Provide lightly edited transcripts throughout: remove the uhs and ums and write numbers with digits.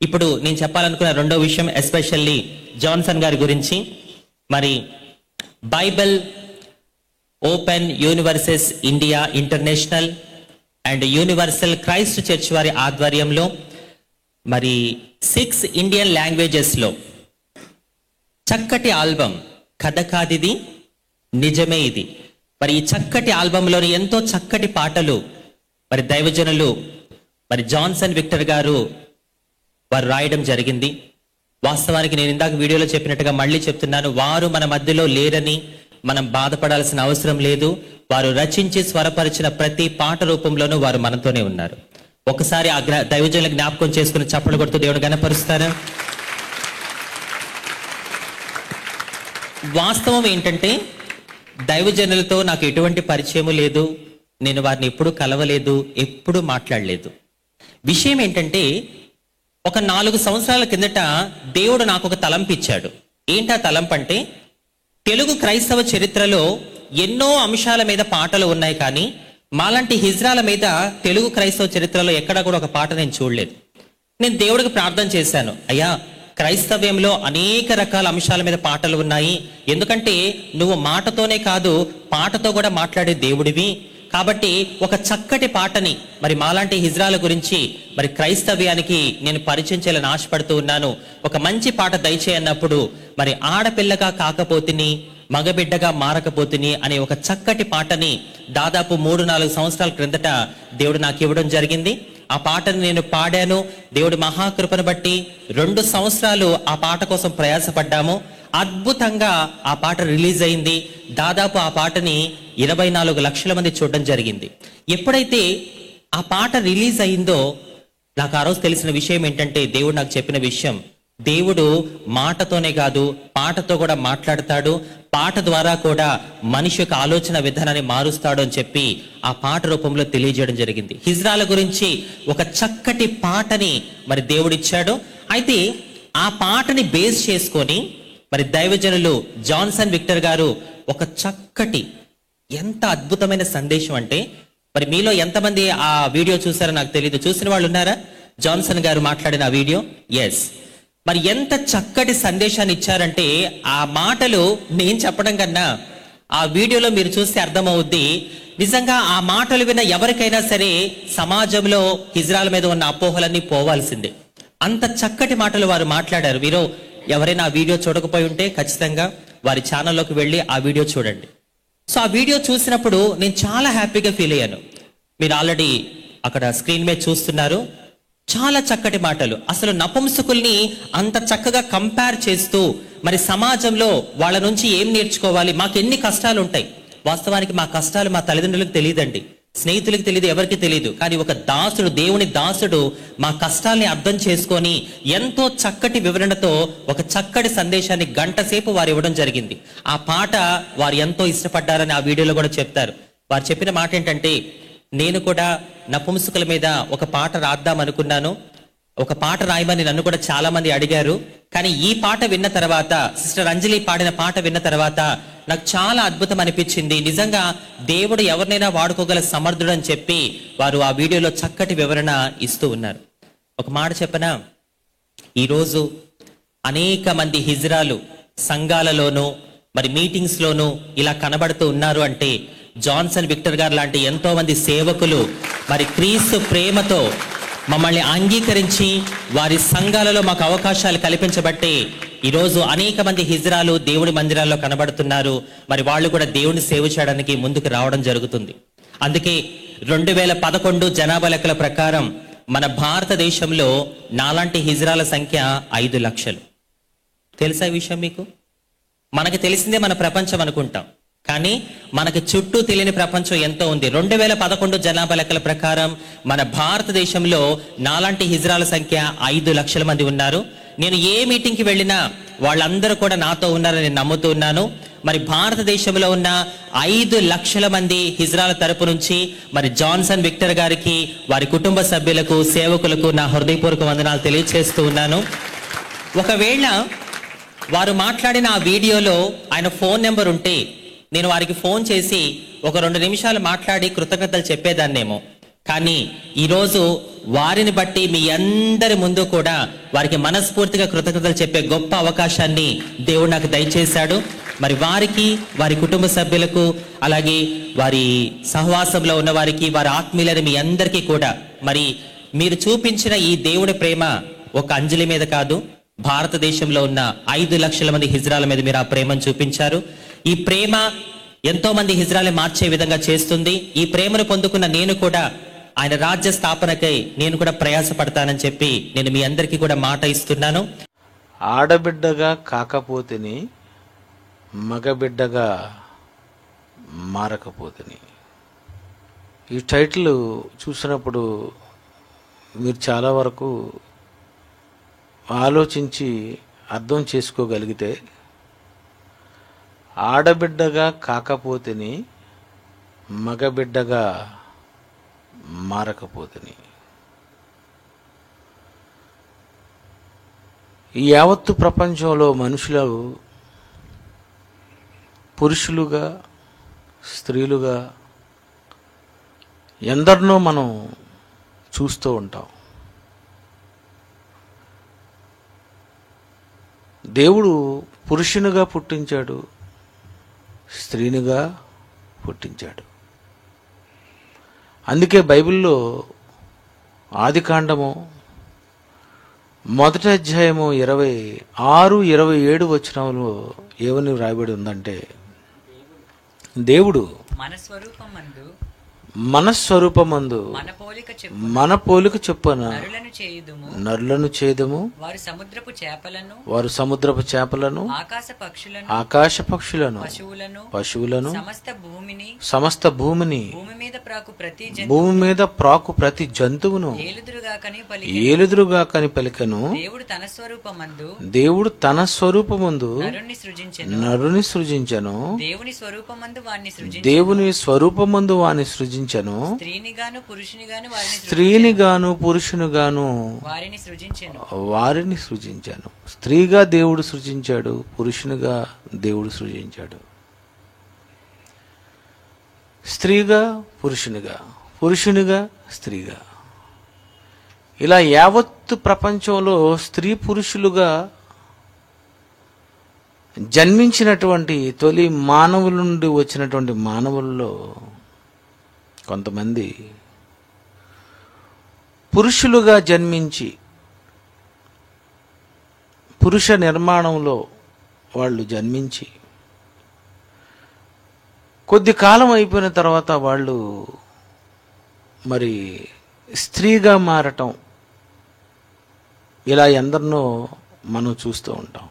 ఇప్పుడు నేను చెప్పాలనుకున్న రెండో విషయం ఎస్పెషల్లీ జాన్సన్ గారి గురించి. మరి Bible open universes India international and universal Christ church వారి ఆధ్వర్యంలో మరి 6 ఇండియన్ లాంగ్వేజెస్లో చక్కటి ఆల్బమ్ కథ కాదిది నిజమే ఇది. మరి ఈ చక్కటి ఆల్బంలోని ఎంతో చక్కటి పాటలు మరి దైవజనులు మరి జాన్సన్ విక్టర్ గారు వారు రాయడం జరిగింది. వాస్తవానికి నేను ఇందాక వీడియోలో చెప్పినట్టుగా మళ్ళీ చెప్తున్నాను, వారు మన మధ్యలో లేరని మనం బాధపడాల్సిన అవసరం లేదు. వారు రచించి స్వరపరిచిన ప్రతి పాట రూపంలోనూ వారు మనతోనే ఉన్నారు. ఒకసారి ఆ దైవజనుల జ్ఞాపకం చేసుకుని చప్పలు కొడుతూ దేవుడు గణపరుస్తారా? వాస్తవం ఏంటంటే దైవజనులతో నాకు ఎటువంటి పరిచయము లేదు, నేను వారిని ఎప్పుడూ కలవలేదు, ఎప్పుడూ మాట్లాడలేదు. విషయం ఏంటంటే ఒక 4 సంవత్సరాల కిందట దేవుడు నాకు ఒక తలంపు ఇచ్చాడు. ఏంటా తలంపు అంటే, తెలుగు క్రైస్తవ చరిత్రలో ఎన్నో అంశాల మీద పాటలు ఉన్నాయి, కానీ మాలాంటి హిజ్రాల మీద తెలుగు క్రైస్తవ చరిత్రలో ఎక్కడా కూడా ఒక పాట నేను చూడలేదు. నేను దేవుడికి ప్రార్థన చేశాను, అయ్యా క్రైస్తవ్యంలో అనేక రకాల అంశాల మీద పాటలు ఉన్నాయి, ఎందుకంటే నువ్వు మాటతోనే కాదు పాటతో కూడా మాట్లాడే దేవుడివి, కాబట్టి ఒక చక్కటి పాటని మరి మాలాంటి హిజ్రాల గురించి మరి క్రైస్తవ్యానికి నేను పరిచయం చేయాలని ఆశపడుతూ ఉన్నాను. ఒక మంచి పాట దయచేయన్నప్పుడు మరి ఆడపిల్లగా కాకపోతిని మగబిడ్డగా మారకపోతిని అనే ఒక చక్కటి పాటని దాదాపు 3-4 సంవత్సరాల క్రిందట దేవుడు నాకు ఇవ్వడం జరిగింది. ఆ పాటను నేను పాడాను. దేవుడి మహాకృపను బట్టి 2 సంవత్సరాలు ఆ పాట కోసం ప్రయాసపడ్డాము. అద్భుతంగా ఆ పాట రిలీజ్ అయింది. దాదాపు ఆ పాటని 24 లక్షల మంది చూడడం జరిగింది. ఎప్పుడైతే ఆ పాట రిలీజ్ అయిందో నాకు ఆ రోజు తెలిసిన విషయం ఏంటంటే, దేవుడు నాకు చెప్పిన విషయం, దేవుడు మాటతోనే కాదు పాటతో కూడా మాట్లాడతాడు, పాట ద్వారా కూడా మనిషి యొక్క ఆలోచన విధానాన్ని మారుస్తాడు అని చెప్పి ఆ పాట రూపంలో తెలియజేయడం జరిగింది. హిజ్రాల గురించి ఒక చక్కటి పాటని మరి దేవుడిచ్చాడు. అయితే ఆ పాటని బేస్ చేసుకొని మరి దైవజనులు జాన్సన్ విక్టర్ గారు ఒక చక్కటి, ఎంత అద్భుతమైన సందేశం అంటే, మరి మీలో ఎంతమంది ఆ వీడియో చూసారో నాకు తెలియదు. చూసిన వాళ్ళు ఉన్నారా? జాన్సన్ గారు మాట్లాడిన ఆ వీడియో? ఎస్. మరి ఎంత చక్కటి సందేశాన్ని ఇచ్చారంటే, ఆ మాటలు నేను చెప్పడం కన్నా ఆ వీడియోలో మీరు చూస్తే అర్థమవుద్ది. నిజంగా ఆ మాటలు విన్న ఎవరికైనా సరే సమాజంలో హిజ్రాల మీద ఉన్న అపోహలన్నీ పోవాల్సిందే. అంత చక్కటి మాటలు వారు మాట్లాడారు. మీరు ఎవరైనా ఆ వీడియో చూడకపోయి ఉంటే ఖచ్చితంగా వారి ఛానల్లోకి వెళ్ళి ఆ వీడియో చూడండి. సో ఆ వీడియో చూసినప్పుడు నేను చాలా హ్యాపీగా ఫీల్ అయ్యాను. మీరు ఆల్రెడీ అక్కడ స్క్రీన్ మీద చూస్తున్నారు. చాలా చక్కటి మాటలు. అసలు నపుంసకుల్ని అంత చక్కగా కంపేర్ చేస్తూ మరి సమాజంలో వాళ్ళ నుంచి ఏం నేర్చుకోవాలి, మాకు ఎన్ని కష్టాలు ఉంటాయి. వాస్తవానికి మా కష్టాలు మా తల్లిదండ్రులకు తెలియదండి, స్నేహితులకు తెలియదు, ఎవరికి తెలియదు. కానీ ఒక దాసుడు, దేవుని దాసుడు మా కష్టాల్ని అర్థం చేసుకొని ఎంతో చక్కటి వివరణతో ఒక చక్కటి సందేశాన్ని 1 గంట సేపు వారు ఇవ్వడం జరిగింది. ఆ పాట వారు ఎంతో ఇష్టపడ్డారని ఆ వీడియోలో కూడా చెప్తారు. వారు చెప్పిన మాట ఏంటంటే, నేను కూడా నపుంసకుల మీద ఒక పాట రాద్దాం అనుకున్నాను, ఒక పాట రాయమని నన్ను కూడా చాలా మంది అడిగారు. కానీ ఈ పాట విన్న తర్వాత, సిస్టర్ అంజలి పాడిన పాట విన్న తర్వాత నాకు చాలా అద్భుతం అనిపించింది. నిజంగా దేవుడు ఎవరినైనా వాడుకోగల సమర్థుడు అని చెప్పి వారు ఆ వీడియోలో చక్కటి వివరణ ఇస్తూ ఉన్నారు. ఒక మాట చెప్పనా, ఈరోజు అనేక మంది హిజ్రాలు సంఘాలలోనూ మరి మీటింగ్స్ లోనూ ఇలా కనబడుతూ ఉన్నారు అంటే, జాన్సన్ విక్టర్ గారు లాంటి ఎంతో మంది సేవకులు మరి క్రీస్తు ప్రేమతో మమ్మల్ని అంగీకరించి వారి సంఘాలలో మాకు అవకాశాలు కల్పించబట్టే ఈరోజు అనేక మంది హిజ్రాలు దేవుడి మందిరాల్లో కనబడుతున్నారు. మరి వాళ్ళు కూడా దేవుని సేవ చేయడానికి ముందుకు రావడం జరుగుతుంది. అందుకే 2011 జనాభా లెక్కల ప్రకారం మన భారతదేశంలో నాలాంటి హిజ్రాల సంఖ్య 5 లక్షలు. తెలుసా ఈ విషయం మీకు? మనకు తెలిసిందే మన ప్రపంచం అనుకుంటాం, కానీ మనకి చుట్టూ తెలియని ప్రపంచం ఎంతో ఉంది. 2011 జనాభా లెక్కల ప్రకారం మన భారతదేశంలో నాలాంటి హిజ్రాల సంఖ్య 5 లక్షల మంది ఉన్నారు. నేను ఏ మీటింగ్కి వెళ్ళినా వాళ్ళందరూ కూడా నాతో ఉన్నారని నేను నమ్ముతూ ఉన్నాను. మరి భారతదేశంలో ఉన్న 5 లక్షల మంది హిజ్రాల తరపు నుంచి మరి జాన్సన్ విక్టర్ గారికి, వారి కుటుంబ సభ్యులకు, సేవకులకు నా హృదయపూర్వక వందనాలు తెలియజేస్తూ ఉన్నాను. ఒకవేళ వారు మాట్లాడిన ఆ వీడియోలో ఆయన ఫోన్ నెంబర్ ఉంటే నేను వారికి ఫోన్ చేసి ఒక 2 నిమిషాలు మాట్లాడి కృతజ్ఞతలు చెప్పేదాన్నేమో. కానీ ఈరోజు వారిని బట్టి మీ అందరి ముందు కూడా వారికి మనస్ఫూర్తిగా కృతజ్ఞతలు చెప్పే గొప్ప అవకాశాన్ని దేవుడు నాకు దయచేశాడు. మరి వారికి, వారి కుటుంబ సభ్యులకు, అలాగే వారి సహవాసంలో ఉన్న వారికి, వారి ఆత్మీయులైన మీ అందరికీ కూడా మరి మీరు చూపించిన ఈ దేవుడి ప్రేమ ఒక అంజలి మీద కాదు, భారతదేశంలో ఉన్న 5 లక్షల మంది హిజ్రాల మీద మీరు ఆ ప్రేమను చూపించారు. ఈ ప్రేమ ఎంతో మంది హిజ్రాలు మార్చే విధంగా చేస్తుంది. ఈ ప్రేమను పొందుకున్న నేను కూడా ఆయన రాజ్య స్థాపనకై నేను కూడా ప్రయాసపడతానని చెప్పి నేను మీ అందరికీ కూడా మాట ఇస్తున్నాను. ఆడబిడ్డగా కాకపోతేని, మగబిడ్డగా మారకపోతేని. ఈ టైటిల్ చూసినప్పుడు మీరు చాలా వరకు ఆలోచించి అర్థం చేసుకోగలిగితే, ఆడబిడ్డగా కాకపోతేని, మగబిడ్డగా మారకపోతేని. ఈ యావత్తు ప్రపంచంలో మనుషులు పురుషులుగా, స్త్రీలుగా ఎందరినో మనం చూస్తూ ఉంటాం. దేవుడు పురుషునిగా పుట్టించాడు, స్త్రీనిగా పుట్టించాడు. అందుకే బైబిల్లో ఆదికాండము 1వ అధ్యాయము 26, 27 వచనంలో ఏమని వ్రాయబడి ఉందంటే, దేవుడు మన స్వరూపమందు మన పోలిక చొప్పున నరులను చేదుము, వారు సముద్రపు చేపలను, ఆకాశ పక్షులను, పశువులను, సమస్త భూమిని, భూమి మీద ప్రాకు ప్రతి జంతువును ఏలుదురుగా కని పలికెను. దేవుడు తన స్వరూపమందు నరుని సృజించెను, దేవుని స్వరూపమందు వాని సృజించెను, స్త్రీనిగాను పురుషునిగాను వారిని సృజించాను. స్త్రీగా దేవుడు సృజించాడు, పురుషునిగా దేవుడు సృజించాడు. స్త్రీగా పురుషునిగా, పురుషునిగా స్త్రీగా, ఇలా యావత్తు ప్రపంచంలో స్త్రీ పురుషులుగా జన్మించినటువంటి తొలి మానవుల నుండి వచ్చినటువంటి మానవుల్లో కొంతమంది పురుషులుగా జన్మించి పురుష నిర్మాణంలో వాళ్ళు జన్మించి కొద్ది కాలం అయిపోయిన తర్వాత వాళ్ళు మరి స్త్రీగా మారటం, ఇలా ఎందరినో మనం చూస్తూ ఉంటాం.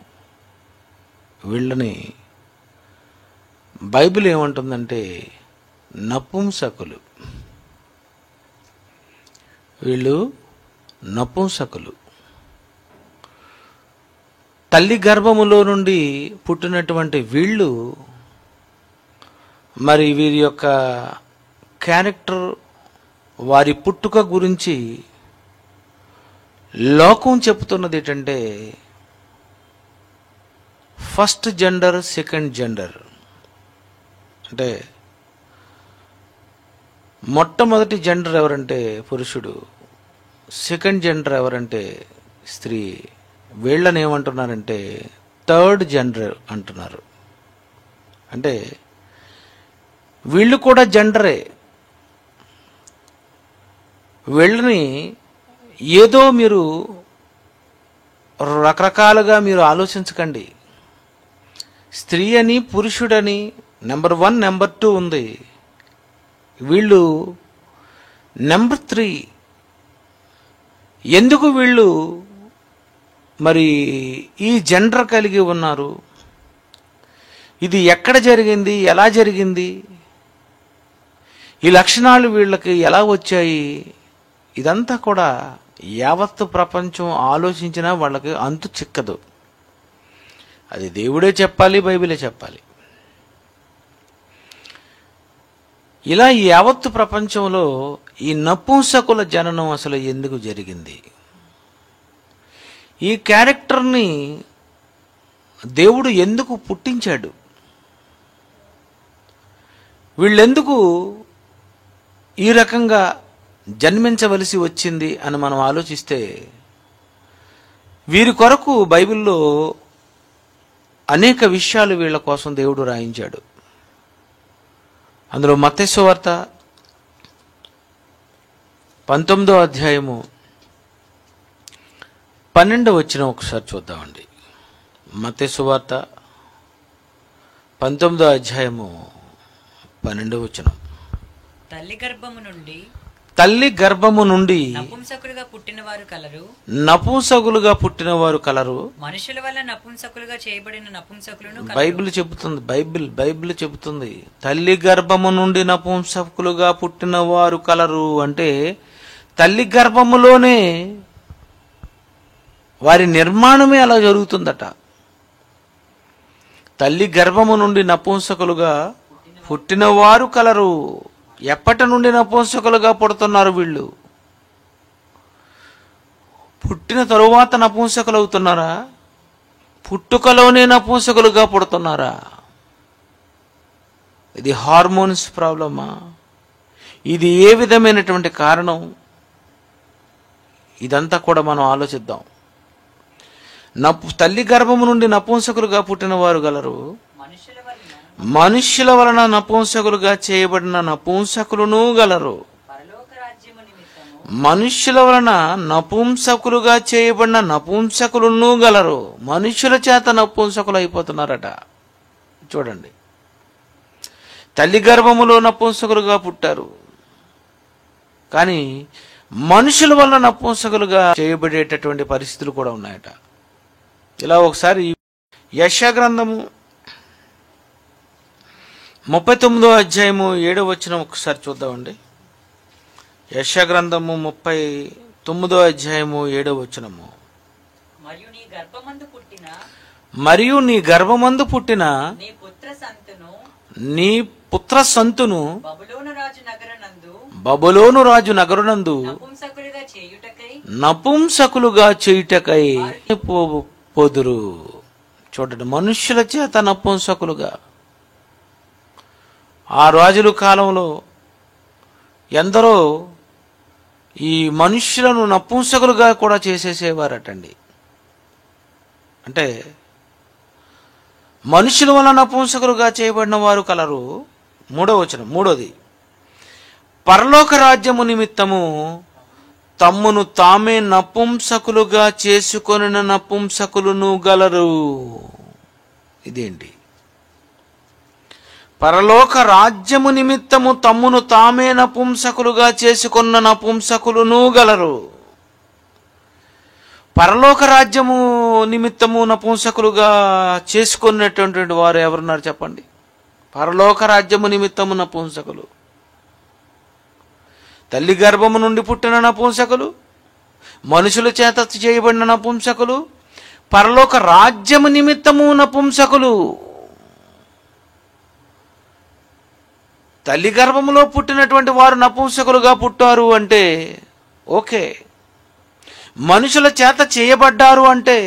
వీళ్ళని బైబిల్ ఏమంటుందంటే నపుంసకులు. వీళ్ళు నపుంసకులు. తల్లి గర్భములో నుండి పుట్టినటువంటి వీళ్ళు మరి వీరి యొక్క క్యారెక్టర్, వారి పుట్టుక గురించి లోకం చెప్తున్నది ఏంటంటే ఫస్ట్ జెండర్, సెకండ్ జెండర్. అంటే మొట్టమొదటి జెండర్ ఎవరంటే పురుషుడు, సెకండ్ జెండర్ ఎవరంటే స్త్రీ. వీళ్ళని ఏమంటున్నారంటే థర్డ్ జెండర్ అంటున్నారు. అంటే వీళ్ళు కూడా జెండరే. వీళ్ళని ఏదో మీరు రకరకాలుగా మీరు ఆలోచించకండి. స్త్రీ అని, పురుషుడని నెంబర్ 1, నెంబర్ 2 ఉంది. వీళ్ళు నెంబర్ 3. ఎందుకు వీళ్ళు మరి ఈ జెండర్ కలిగి ఉన్నారు? ఇది ఎక్కడ జరిగింది, ఎలా జరిగింది, ఈ లక్షణాలు వీళ్ళకి ఎలా వచ్చాయి? ఇదంతా కూడా యావత్తు ప్రపంచం ఆలోచించినా వాళ్ళకి అంతు చిక్కదు. అది దేవుడే చెప్పాలి, బైబిలే చెప్పాలి. ఇలా యావత్తు ప్రపంచంలో ఈ నపుంసకుల జననం అసలు ఎందుకు జరిగింది? ఈ క్యారెక్టర్ని దేవుడు ఎందుకు పుట్టించాడు? వీళ్ళెందుకు ఈ రకంగా జన్మించవలసి వచ్చింది అని మనం ఆలోచిస్తే, వీరి కొరకు బైబిల్లో అనేక విషయాలు వీళ్ళ కోసం దేవుడు రాయించాడు. అందులో మత్తయి సువార్త 19వ అధ్యాయము 12వ వచనం ఒకసారి చూద్దామండి. మత్తయి సువార్త 19వ అధ్యాయము 12వ వచనం. తల్లి గర్భము నుండి నపుంసకులుగా పుట్టిన వారు కలరు, మనుషుల వల్ల నపుంసకులుగా చేయబడిన నపుంసకులను బైబిల్ చెబుతుంది తల్లి గర్భము నుండి నపుంసకులుగా పుట్టిన వారు కలరు. అంటే తల్లి గర్భములోనే వారి నిర్మాణమే అలా జరుగుతుందట. తల్లి గర్భము నుండి నపుంసకులుగా పుట్టిన వారు కలరు. ఎప్పటి నుండి నపుంసకులుగా పుడుతున్నారు వీళ్ళు? పుట్టిన తరువాత నపుంసకులు అవుతున్నారా? పుట్టుకలోనే నపుంసకులుగా పుడుతున్నారా? ఇది హార్మోన్స్ ప్రాబ్లమా? ఇది ఏ విధమైనటువంటి కారణం? ఇదంతా కూడా మనం ఆలోచిద్దాం. తల్లి గర్భము నుండి నపుంసకులుగా పుట్టిన వారు గలరు, మనుష్యుల వలన నపుంసకులుగా చేయబడిన నపుంసకులను గలరు. మనుష్యుల వలన నపుంసకులుగా చేయబడిన నపుంసకులను గలరు. మనుష్యుల చేత నపుంసకులు అయిపోతున్నారట. చూడండి, తల్లి గర్భములో నపుంసకులుగా పుట్టారు, కానీ మనుషుల వల్ల నపుంసకులుగా చేయబడేటటువంటి పరిస్థితులు కూడా ఉన్నాయట. ఇలా ఒకసారి యెషయా గ్రంథము 39వ అధ్యాయము 7వ వచనం ఒకసారి చూద్దామండి. యెషయా గ్రంథము 39వ అధ్యాయము 7వ వచనము. మరియు నీ గర్భమందు పుట్టిన నీ పుత్ర సంతును బబులోను రాజు నగరునందు నపుంసకులుగా చేయుటకై పోదురు. చూడండి, మనుష్యుల చేత నపుంసకులుగా. ఆ రాజుల కాలంలో ఎందరో ఈ మనుష్యులను నపుంసకులుగా కూడా చేసేసేవారటండి. అంటే మనుషుల వల్ల నపుంసకులుగా చేయబడిన వారు కలరు. 3వ వచనం, 3వది, పరలోక రాజ్యము నిమిత్తము తమ్మును తామే నపుంసకులుగా చేసుకొనిన నపుంసకులను గలరు. ఇదేంటి? పరలోక రాజ్యము నిమిత్తము తమ్మును తామే నపుంసకులుగా చేసుకున్న నపుంసకులను గలరు. పరలోక రాజ్యము నిమిత్తము నపుంసకులుగా చేసుకున్నటువంటి వారు ఎవరున్నారు చెప్పండి? పరలోక రాజ్యము నిమిత్తము నపుంసకులు. తల్లి గర్భము నుండి పుట్టిన నపుంసకులు, మనుషుల చేత చేయబడిన నపుంసకులు, పరలోక రాజ్యము నిమిత్తము నపుంసకులు. తల్లి గర్భములో పుట్టినటువంటి వారు నపుంసకులుగా పుట్టారు అంటే ఓకే. మనుషుల చేత చేయబడ్డారు అంటే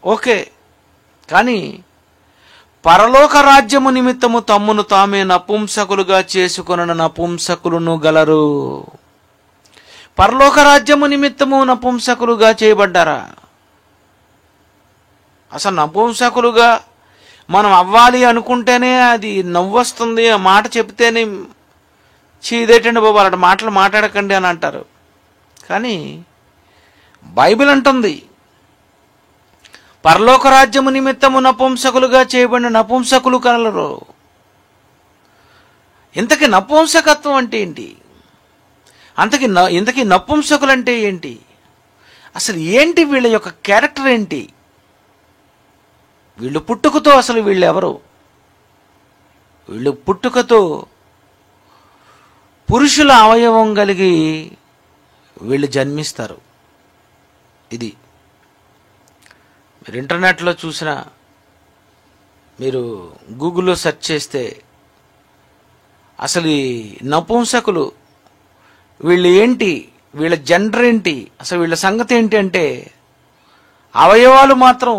ఓకే. కానీ పరలోక రాజ్యము నిమిత్తము తమ్మును తామే నపుంసకులుగా చేసుకొనిన నపుంసకులను గలరు. పరలోక రాజ్యము నిమిత్తము నపుంసకులుగా చేయబడ్డారా? అసలు నపుంసకులుగా మనం అవ్వాలి అనుకుంటేనే అది నవ్వొస్తుంది. ఆ మాట చెప్తేనే చీదేటండి బాబు, అలాంటి మాటలు మాట్లాడకండి అని అంటారు. కానీ బైబిల్ అంటుంది పరలోక రాజ్యము నిమిత్తము నపుంసకులుగా చేయబడిన నపుంసకులు కలరు. ఇంతకీ నపుంసకత్వం అంటే ఏంటి? ఇంతకీ నపుంసకులు అంటే ఏంటి? అసలు ఏంటి వీళ్ళ యొక్క క్యారెక్టర్ ఏంటి? వీళ్ళు పుట్టుకతో అసలు వీళ్ళు ఎవరు? వీళ్ళు పుట్టుకతో పురుషుల అవయవం కలిగి వీళ్ళు జన్మిస్తారు. ఇది మీరు ఇంటర్నెట్లో చూసినా, మీరు గూగుల్లో సెర్చ్ చేస్తే అసలు ఈ నపుంసకులు వీళ్ళు ఏంటి, వీళ్ళ జెండర్ ఏంటి, అసలు వీళ్ళ సంగతి ఏంటి అంటే అవయవాలు మాత్రం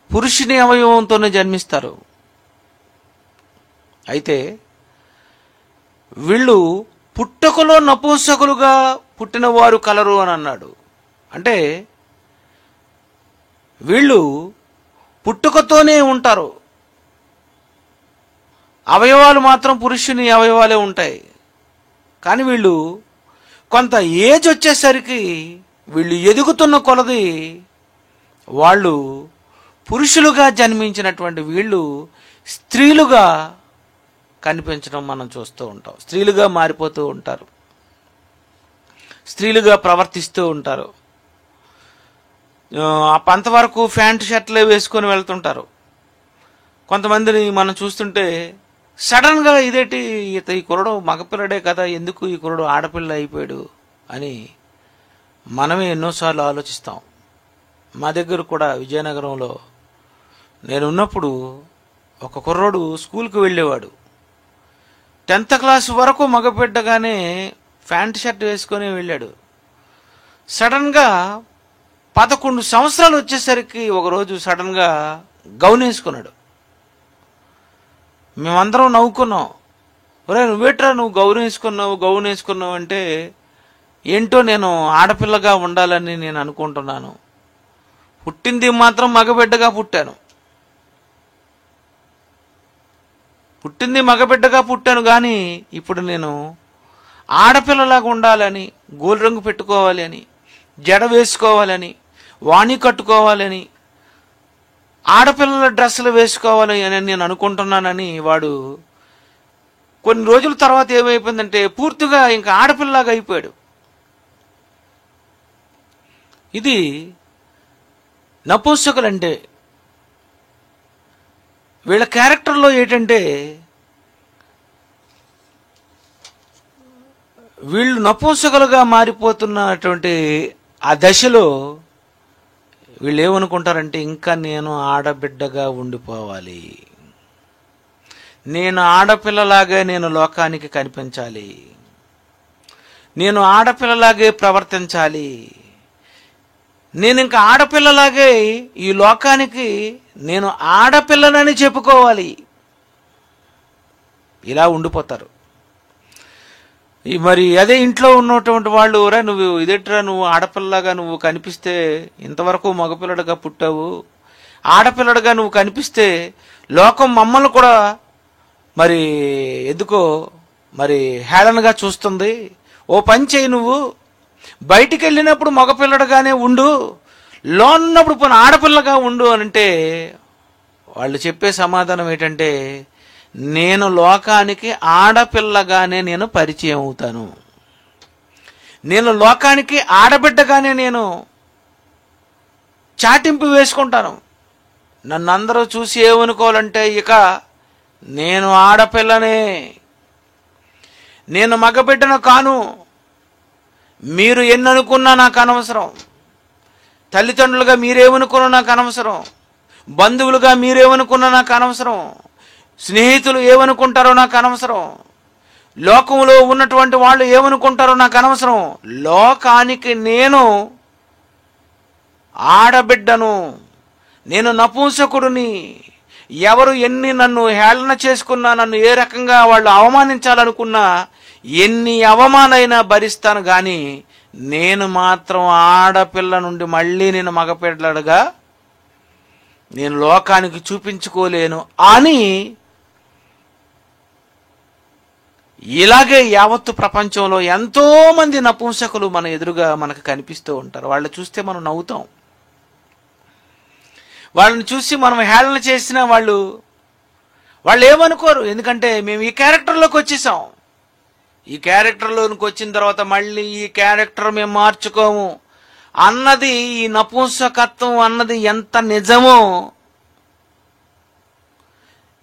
పురుషుని అవయవంతోనే జన్మిస్తారు. అయితే వీళ్ళు పుట్టుకలో నపుంసకులుగా పుట్టిన వారు కలరు అని అన్నాడు. అంటే వీళ్ళు పుట్టుకతోనే ఉంటారు, అవయవాలు మాత్రం పురుషుని అవయవాలే ఉంటాయి. కానీ వీళ్ళు కొంత ఏజ్ వచ్చేసరికి వీళ్ళు ఎదుగుతున్న కొలది వాళ్ళు పురుషులుగా జన్మించినటువంటి వీళ్ళు స్త్రీలుగా కనిపించడం మనం చూస్తూ ఉంటాం. స్త్రీలుగా మారిపోతూ ఉంటారు, స్త్రీలుగా ప్రవర్తిస్తూ ఉంటారు. అంతవరకు ప్యాంటు షర్ట్లే వేసుకొని వెళ్తుంటారు. కొంతమందిని మనం చూస్తుంటే సడన్గా ఇదేంటి ఈ కుర్రడు మగపిల్లడే కదా, ఎందుకు ఈ కుర్రడు ఆడపిల్ల అయిపోయాడు అని మనమే ఎన్నోసార్లు ఆలోచిస్తాం. మా దగ్గర కూడా విజయనగరంలో నేను ఉన్నప్పుడు ఒక కుర్రోడు స్కూల్కి వెళ్ళేవాడు. 10th క్లాస్ వరకు మగబిడ్డగానే ప్యాంట్ షర్ట్ వేసుకొని వెళ్ళాడు. సడన్గా 11 సంవత్సరాలు వచ్చేసరికి ఒకరోజు సడన్గా గౌన్ వేసుకున్నాడు. మేమందరం నవ్వుకున్నాం. ఒరే నువ్వేట్రా నువ్వు గౌన్ వేసుకున్నావు అంటే, ఏంటో నేను ఆడపిల్లగా ఉండాలని నేను అనుకుంటున్నాను, పుట్టింది మాత్రం మగబిడ్డగా పుట్టాను కానీ ఇప్పుడు నేను ఆడపిల్లలాగా ఉండాలని, గోలు రంగు పెట్టుకోవాలి అని, జడ వేసుకోవాలని, వాణి కట్టుకోవాలని, ఆడపిల్లల డ్రెస్సులు వేసుకోవాలి అని నేను అనుకుంటున్నానని వాడు కొన్ని రోజుల తర్వాత ఏమైపోయిందంటే పూర్తిగా ఇంకా ఆడపిల్లలాగా అయిపోయాడు. ఇది నపుంసకులంటే. వీళ్ళ క్యారెక్టర్లో ఏంటంటే వీళ్ళు నపుంసకులుగా మారిపోతున్నటువంటి ఆ దశలో వీళ్ళు ఏమనుకుంటారంటే, ఇంకా నేను ఆడబిడ్డగా ఉండిపోవాలి, నేను ఆడపిల్లలాగే నేను లోకానికి కనిపించాలి, నేను ఆడపిల్లలాగే ప్రవర్తించాలి, నేను ఇంకా ఆడపిల్లలాగే ఈ లోకానికి నేను ఆడపిల్లనని చెప్పుకోవాలి, ఇలా ఉండిపోతారు. మరి అదే ఇంట్లో ఉన్నటువంటి వాళ్ళు, రా నువ్వు ఇదేట్రా నువ్వు ఆడపిల్లగా నువ్వు కనిపిస్తే, ఇంతవరకు మగపిల్లడిగా పుట్టావు, ఆడపిల్లడిగా నువ్వు కనిపిస్తే లోకం మమ్మల్ని కూడా మరి ఎందుకో మరి హేళనగా చూస్తుంది, ఓ పని చేయి, నువ్వు బయటికి వెళ్ళినప్పుడు మగపిల్లడిగానే ఉండు, లోనున్నప్పుడు పోనీ ఆడపిల్లగా ఉండు అని అంటే వాళ్ళు చెప్పే సమాధానం ఏంటంటే, నేను లోకానికి ఆడపిల్లగానే నేను పరిచయం అవుతాను, నేను లోకానికి ఆడబిడ్డగానే నేను చాటింపు వేసుకుంటాను, నన్ను అందరూ చూసి ఏమనుకోవాలంటే ఇక నేను ఆడపిల్లనే, నేను మగబిడ్డను కాను, మీరు ఎన్ననుకున్నా నాకు అనవసరం, తల్లిదండ్రులుగా మీరేమనుకున్నా నాకు అనవసరం, బంధువులుగా మీరేమనుకున్నా నాకు అనవసరం, స్నేహితులు ఏమనుకుంటారో నాకు అనవసరం, లోకంలో ఉన్నటువంటి వాళ్ళు ఏమనుకుంటారో నాకు అనవసరం, లోకానికి నేను ఆడబిడ్డను, నేను నపుంసకుడిని, ఎవరు ఎన్ని నన్ను హేళన చేసుకున్నా, నన్ను ఏ రకంగా వాళ్ళు అవమానించాలనుకున్నా, ఎన్ని అవమానైనా భరిస్తాను కానీ నేను మాత్రం ఆడపిల్ల నుండి మళ్ళీ నేను మగపిల్లడుగా నేను లోకానికి చూపించుకోలేను అని ఇలాగే యావత్తు ప్రపంచంలో ఎంతో మంది నపుంసకులు మన ఎదురుగా మనకు కనిపిస్తూ ఉంటారు. వాళ్ళు చూస్తే మనం నవ్వుతాం, వాళ్ళని చూసి మనం హేళన చేసినా వాళ్ళు ఏమనుకోరు, ఎందుకంటే మేము ఈ క్యారెక్టర్లోకి వచ్చేసాం, ఈ క్యారెక్టర్లోకి వచ్చిన తర్వాత మళ్ళీ ఈ క్యారెక్టర్ మేము మార్చుకోము అన్నది, ఈ నపుంసకత్వం అన్నది ఎంత నిజమో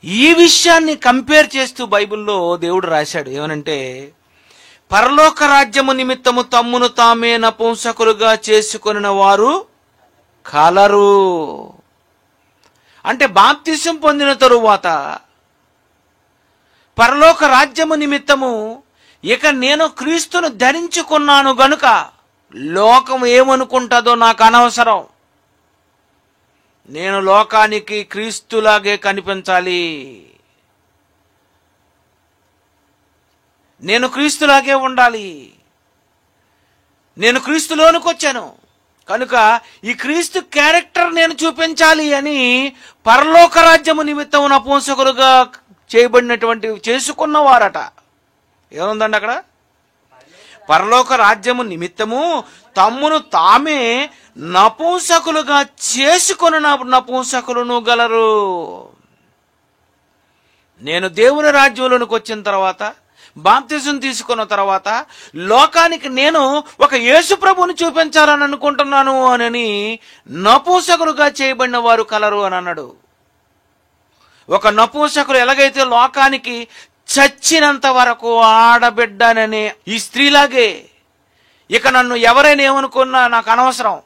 ఈ విషయాన్ని కంపేర్ చేస్తూ బైబిల్లో దేవుడు రాశాడు. ఏమనంటే, పరలోక రాజ్యము నిమిత్తము తమ్మును తామే నపుంసకులుగా చేసుకొనిన వారు కలరు. అంటే బాప్తిసం పొందిన తరువాత పరలోక రాజ్యము నిమిత్తము ఇక నేను క్రీస్తును ధరించుకున్నాను గనుక లోకం ఏమనుకుంటుందో నాకు అనవసరం, నేను లోకానికి క్రీస్తులాగే కనిపించాలి. నేను క్రీస్తులాగే ఉండాలి, నేను క్రీస్తులోనికి వచ్చాను కనుక ఈ క్రీస్తు క్యారెక్టర్ నేను చూపించాలి అని పరలోక రాజ్యము నిమిత్తం నపుంసకులుగా చేయబడినటువంటి చేసుకున్నవారట. ఏముందండి అక్కడ? పరలోక రాజ్యము నిమిత్తము తమ్మును తామే నపుంసకులుగా చేసుకున్న నపుంసకులను గలరు. నేను దేవుని రాజ్యంలోనికి వచ్చిన తర్వాత, బాప్తిజం తీసుకున్న తర్వాత లోకానికి నేను ఒక యేసు ప్రభువుని చూపించాలని అనుకుంటున్నాను అని నపుంసకులుగా చేయబడిన వారు కలరు అని అన్నాడు. ఒక నపుంసకులు ఎలాగైతే లోకానికి చచ్చినంత వరకు ఆడబిడ్డననే ఈ స్త్రీలాగే, ఇక నన్ను ఎవరైనా ఏమనుకున్నా నాకు అనవసరం,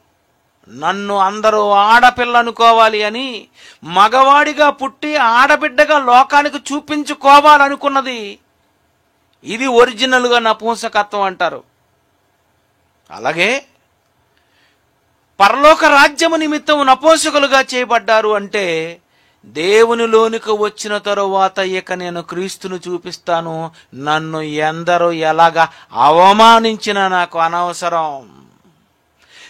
నన్ను అందరూ ఆడపిల్ల అనుకోవాలి అని మగవాడిగా పుట్టి ఆడబిడ్డగా లోకానికి చూపించుకోవాలనుకున్నది, ఇది ఒరిజినల్గా నపుంసకత్వం అంటారు. అలాగే పరలోక రాజ్యము నిమిత్తం నపుంసకులుగా చేయబడ్డారు అంటే దేవునిలోనికి వచ్చిన తరువాత ఇక నేను క్రీస్తును చూపిస్తాను, నన్ను ఎందరూ ఎలాగా అవమానించినా నాకు అనవసరం,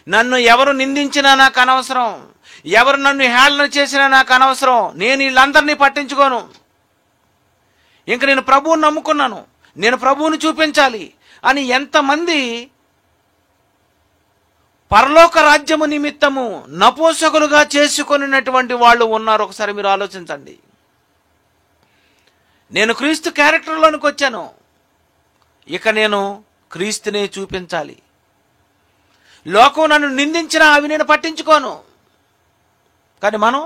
నన్ను ఎవరు నిందించినా నాకు అనవసరం, ఎవరు నన్ను హేళన చేసినా నాకు అనవసరం, నేను వీళ్ళందరినీ పట్టించుకోను, ఇంక నేను ప్రభువుని నమ్ముకున్నాను, నేను ప్రభువుని చూపించాలి అని ఎంతమంది పరలోక రాజ్యము నిమిత్తము నపుంసకులుగా చేసుకున్నటువంటి వాళ్ళు ఉన్నారు ఒకసారి మీరు ఆలోచించండి. నేను క్రీస్తు క్యారెక్టర్లోనికి వచ్చాను, ఇక నేను క్రీస్తునే చూపించాలి, లోకం నన్ను నిందించినా అవి నేను పట్టించుకోను. కానీ మనం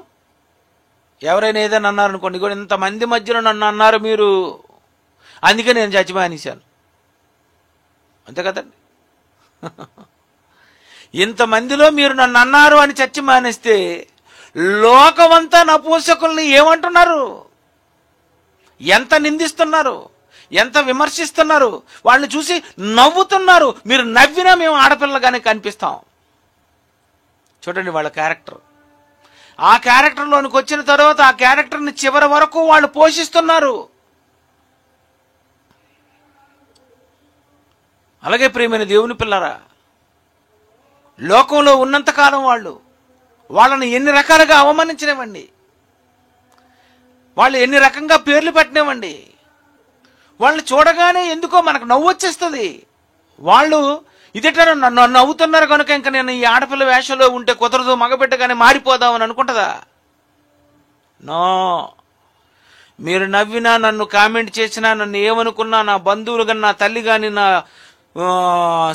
ఎవరైనా ఏదైనా అన్నారనుకోండి, కూడా ఇంతమంది మధ్యలో నన్ను అన్నారు మీరు, అందుకే నేను చచ్చి మానేశాను, అంతే కదండి. ఇంతమందిలో మీరు నన్ను అన్నారు అని చచ్చి మానేస్తే లోకమంతా నపుంసకుల్ని ఏమంటున్నారు, ఎంత నిందిస్తున్నారు, ఎంత విమర్శిస్తున్నారు, వాళ్ళని చూసి నవ్వుతున్నారు. మీరు నవ్వినా మేము ఆడపిల్లగానే కనిపిస్తాం. చూడండి వాళ్ళ క్యారెక్టర్. ఆ క్యారెక్టర్లోనికి వచ్చిన తర్వాత ఆ క్యారెక్టర్ని చివరి వరకు వాళ్ళు పోషిస్తున్నారు. అలాగే ప్రియమైన దేవుని పిల్లరా, లోకంలో ఉన్నంతకాలం వాళ్ళని ఎన్ని రకాలుగా అవమానించనివ్వండి, వాళ్ళు ఎన్ని రకంగా పేర్లు పెట్టనివ్వండి, వాళ్ళని చూడగానే ఎందుకో మనకు నవ్వు వచ్చేస్తుంది. వాళ్ళు ఇదేటో నన్ను నవ్వుతున్నారు కనుక ఇంకా నేను ఈ ఆడపిల్ల వేషంలో ఉంటే కుదరదు, మగబిడ్డగానే మారిపోదామని అనుకుంటుందా? నో. మీరు నవ్వినా, నన్ను కామెంట్ చేసినా, నన్ను ఏమనుకున్నా, నా బంధువులు కానీ, నా తల్లి కానీ, నా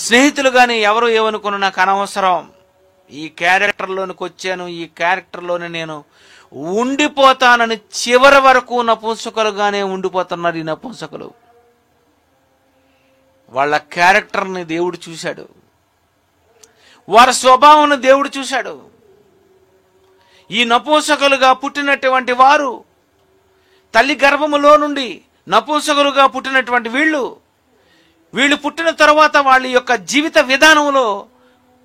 స్నేహితులు కానీ ఎవరు ఏమనుకున్నా నాకు అనవసరం. ఈ క్యారెక్టర్లోనికి వచ్చాను, ఈ క్యారెక్టర్లోనే నేను ఉండిపోతానని చివరి వరకు నపుంసకులుగానే ఉండిపోతున్నారు ఈ నపుంసకులు. వాళ్ళ క్యారెక్టర్ని దేవుడు చూశాడు, వారి స్వభావాన్ని దేవుడు చూశాడు. ఈ నపుంసకులుగా పుట్టినటువంటి వారు, తల్లి గర్భములో నుండి నపుంసకులుగా పుట్టినటువంటి వీళ్ళు పుట్టిన తర్వాత వాళ్ళ యొక్క జీవిత విధానంలో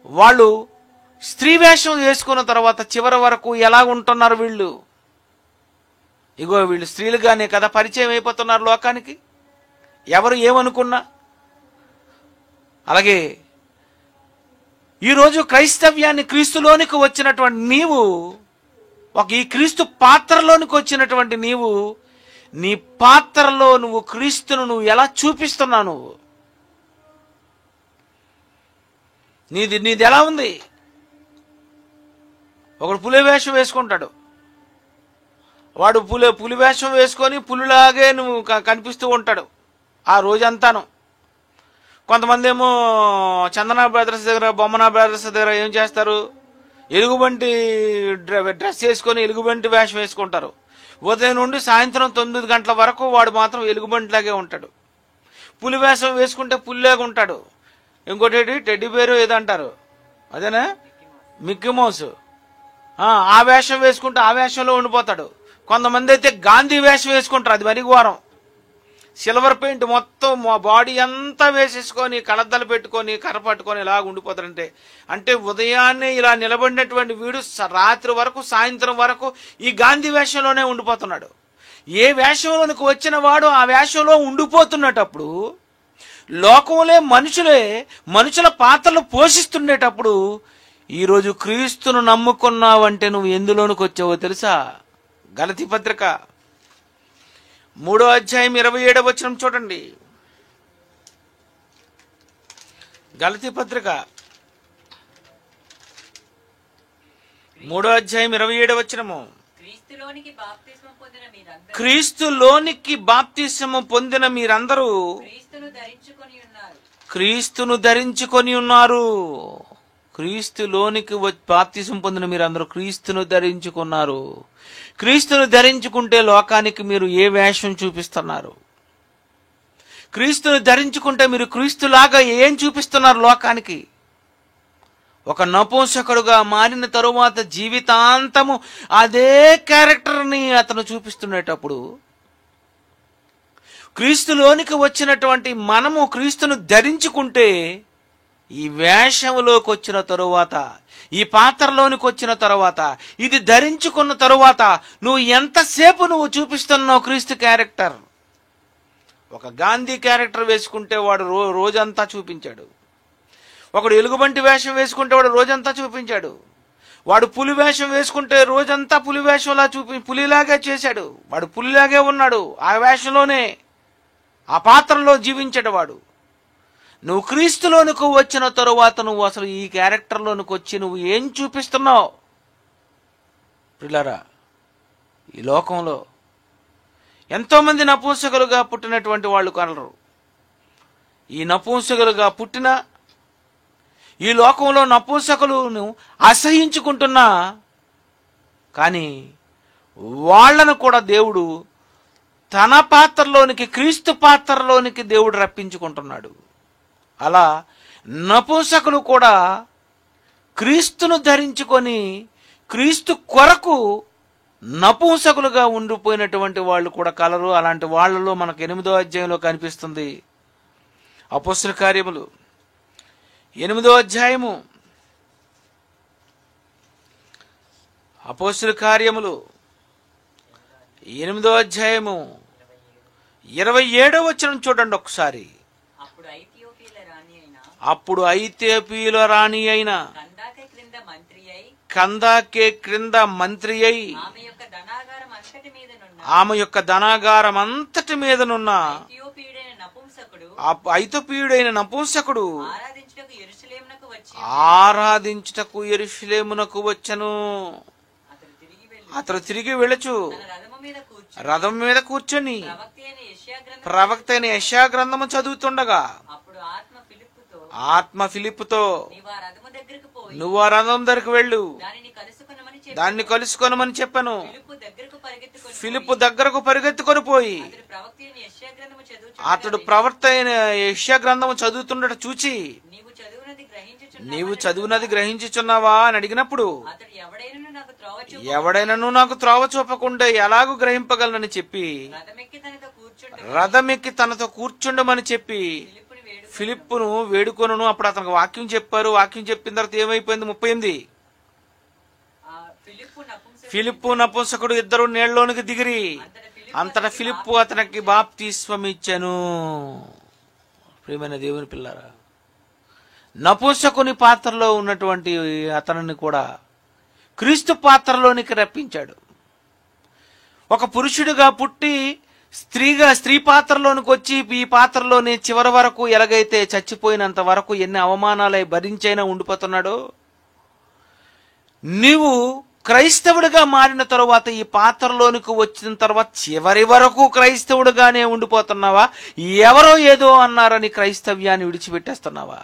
వాళ్ళు స్త్రీ వేషం వేసుకున్న తర్వాత చివరి వరకు ఎలా ఉంటున్నారు వీళ్ళు? ఇగో వీళ్ళు స్త్రీలుగానే కదా పరిచయం అయిపోతున్నారు లోకానికి, ఎవరు ఏమనుకున్నా. అలాగే ఈరోజు క్రైస్తవ్యాన్ని క్రీస్తులోనికి వచ్చినటువంటి నీవు, ఈ క్రీస్తు పాత్రలోనికి వచ్చినటువంటి నీవు, నీ పాత్రలో నువ్వు క్రీస్తును నువ్వు ఎలా చూపిస్తున్నావు? నీది ఎలా ఉంది? ఒకడు పులి వేషం వేసుకుంటాడు, వాడు పులి వేషం వేసుకొని పులిలాగే నువ్వు కనిపిస్తూ ఉంటాడు ఆ రోజంతాను. కొంతమంది ఏమో చందన బ్రదర్స్ దగ్గర, బొమ్మన బ్రదర్స్ దగ్గర ఏం చేస్తారు, ఎలుగుబంటి డ్రెస్ వేసుకొని ఎలుగుబంటి వేషం వేసుకుంటారు. ఉదయం నుండి సాయంత్రం 9 గంటల వరకు వాడు మాత్రం ఎలుగుబంటిలాగే ఉంటాడు. పులి వేషం వేసుకుంటే పులిలాగా ఉంటాడు. ఇంకోటి టెడ్డీ బేరు ఏదంటారు, అదేనా మిక్కీ మౌస్, ఆ వేషం వేసుకుంటే ఆ వేషంలో ఉండిపోతాడు. కొంతమంది అయితే గాంధీ వేషం వేసుకుంటారు, అది మరీ ఘోరం. సిల్వర్ పెయింట్ మొత్తం బాడీ అంతా వేసేసుకొని కళద్దలు పెట్టుకొని కర్ర పట్టుకొని ఇలా ఉండిపోతారంటే, అంటే ఉదయాన్నే ఇలా నిలబడినటువంటి వీడు రాత్రి వరకు సాయంత్రం వరకు ఈ గాంధీ వేషంలోనే ఉండిపోతున్నాడు. ఏ వేషంలోనికి వచ్చిన వాడు ఆ వేషంలో ఉండిపోతున్నటప్పుడు లోకంలో మనుషుల పాత్రలు పోషిస్తుండేటప్పుడు ఈరోజు క్రీస్తును నమ్ముకున్నావంటే నువ్వు ఎందులోనికి వచ్చావో తెలుసా? గలతీ పత్రిక 3వ అధ్యాయం 27వ వచనం చూడండి. గలతీ పత్రిక 3వ అధ్యాయం 27వ వచనము. క్రీస్తులోనికి బాప్తిస్మం పొందిన మీరందరూ క్రీస్తులోనికి బాప్తిస్మము పొందిన మీరందరూ క్రీస్తును ధరించుకొని ఉన్నారు. క్రీస్తును ధరించుకొని ఉన్నారు. క్రీస్తులోనికి బాప్తిసం పొందిన మీరందరూ క్రీస్తును ధరించుకున్నారు. క్రీస్తును ధరించుకుంటే లోకానికి మీరు ఏ వేషం చూపిస్తున్నారు? క్రీస్తును ధరించుకుంటే మీరు క్రీస్తులాగా ఏం చూపిస్తున్నారు లోకానికి? ఒక నపుంసకుడుగా మారిన తరువాత జీవితాంతము అదే క్యారెక్టర్ని అతను చూపిస్తున్నప్పుడు, క్రీస్తులోనికి వచ్చినటువంటి మనము క్రీస్తును ధరించుకుంటే ఈ వేషంలోకి వచ్చిన తరువాత, ఈ పాత్రలోనికి వచ్చిన తరువాత, ఇది ధరించుకున్న తరువాత నువ్వు ఎంతసేపు నువ్వు చూపిస్తున్నావు క్రీస్తు క్యారెక్టర్. ఒక గాంధీ క్యారెక్టర్ వేసుకుంటే వాడు రోజంతా చూపించాడు. ఒకడు ఎలుగుబంటి వేషం వేసుకుంటే వాడు రోజంతా చూపించాడు. వాడు పులి వేషం వేసుకుంటే రోజంతా పులి వేషంలా పులిలాగే చేశాడు. వాడు పులిలాగే ఉన్నాడు. ఆ వేషంలోనే, ఆ పాత్రలో జీవించాడు వాడు. నువ్వు క్రీస్తులోనికి వచ్చిన తరువాత నువ్వు అసలు ఈ క్యారెక్టర్లోనికి వచ్చి నువ్వు ఏం చూపిస్తున్నావు? పిల్లరా, ఈ లోకంలో ఎంతోమంది నపుంసకులుగా పుట్టినటువంటి వాళ్ళు కలరు. ఈ నపుంసకులుగా పుట్టిన ఈ లోకంలో నపుంసకులను అసహించుకుంటున్నా కానీ వాళ్లను కూడా దేవుడు తన పాత్రలోనికి, క్రీస్తు పాత్రలోనికి దేవుడు రప్పించుకుంటున్నాడు. అలా నపుంసకులు కూడా క్రీస్తును ధరించుకొని క్రీస్తు కొరకు నపుంసకులుగా ఉండిపోయినటువంటి వాళ్ళు కూడా కలరు. అలాంటి వాళ్ళలో మనకు 8వ అధ్యాయంలో కనిపిస్తుంది. అపోస్తలుల కార్యములు 8వ అధ్యాయము, అపోస్తలుల కార్యములు 8వ అధ్యాయము 27వ వచనం చూడండి ఒకసారి. అప్పుడు ఐథియోపియుల రాణి అయిన కందాకే క్రింద మంత్రి అయి ఆమె యొక్క ధనాగారం అంతటి మీదనున్న ఐథియోపియుడైన నపుంసకుడు ఆరాధించుటకు యెరూషలేమునకు వచ్చెను. అతడు తిరిగి వెళ్ళుచు రథం మీద కూర్చొని ప్రవక్త అయిన యెషయా గ్రంథము చదువుతుండగా ఆత్మ ఫిలిప్పుతో నువ్వు ఆ రథం దగ్గరికి వెళ్ళు, దాన్ని కలుసుకొనమని చెప్పాను. ఫిలిప్పు దగ్గరకు పరిగెత్తుకొని పోయి అతడు ప్రవక్త అయిన యెషయా గ్రంథము చదువుతుండట చూచి, నీవు చదువునది గ్రహించుచున్నావా అని అడిగినప్పుడు, ఎవడైనను నాకు త్రోవ చూపకుండా ఎలాగూ గ్రహింపగలనని చెప్పి రథమెక్కి తనతో కూర్చుండమని చెప్పి ఫిలిప్పును వేడుకొను. అప్పుడు అతనికి వాక్యం చెప్పారు. వాక్యం చెప్పిన తర్వాత ఏమైపోయింది? 38. ఫిలిప్పు నపుంసకుడు ఇద్దరు నీళ్ళలోనికి దిగిరి. అంతటా ఫిలిప్పు అతనికి బాప్తిస్మమిచ్చెను. ప్రియమైన దేవుని పిల్లారా, నపుంసకుని పాత్రలో ఉన్నటువంటి అతనిని కూడా క్రీస్తు పాత్రలోనికి రప్పించాడు. ఒక పురుషుడిగా పుట్టి స్త్రీ పాత్రలోనికి వచ్చి ఈ పాత్రలోని చివరి వరకు ఎలాగైతే చచ్చిపోయినంత వరకు ఎన్ని అవమానాలై భరించైనా ఉండిపోతున్నాడో, నీవు క్రైస్తవుడిగా మారిన తరువాత ఈ పాత్రలోనికి వచ్చిన తర్వాత చివరి వరకు క్రైస్తవుడిగానే ఉండిపోతున్నావా? ఎవరో ఏదో అన్నారని క్రైస్తవ్యాన్ని విడిచిపెట్టేస్తున్నావా?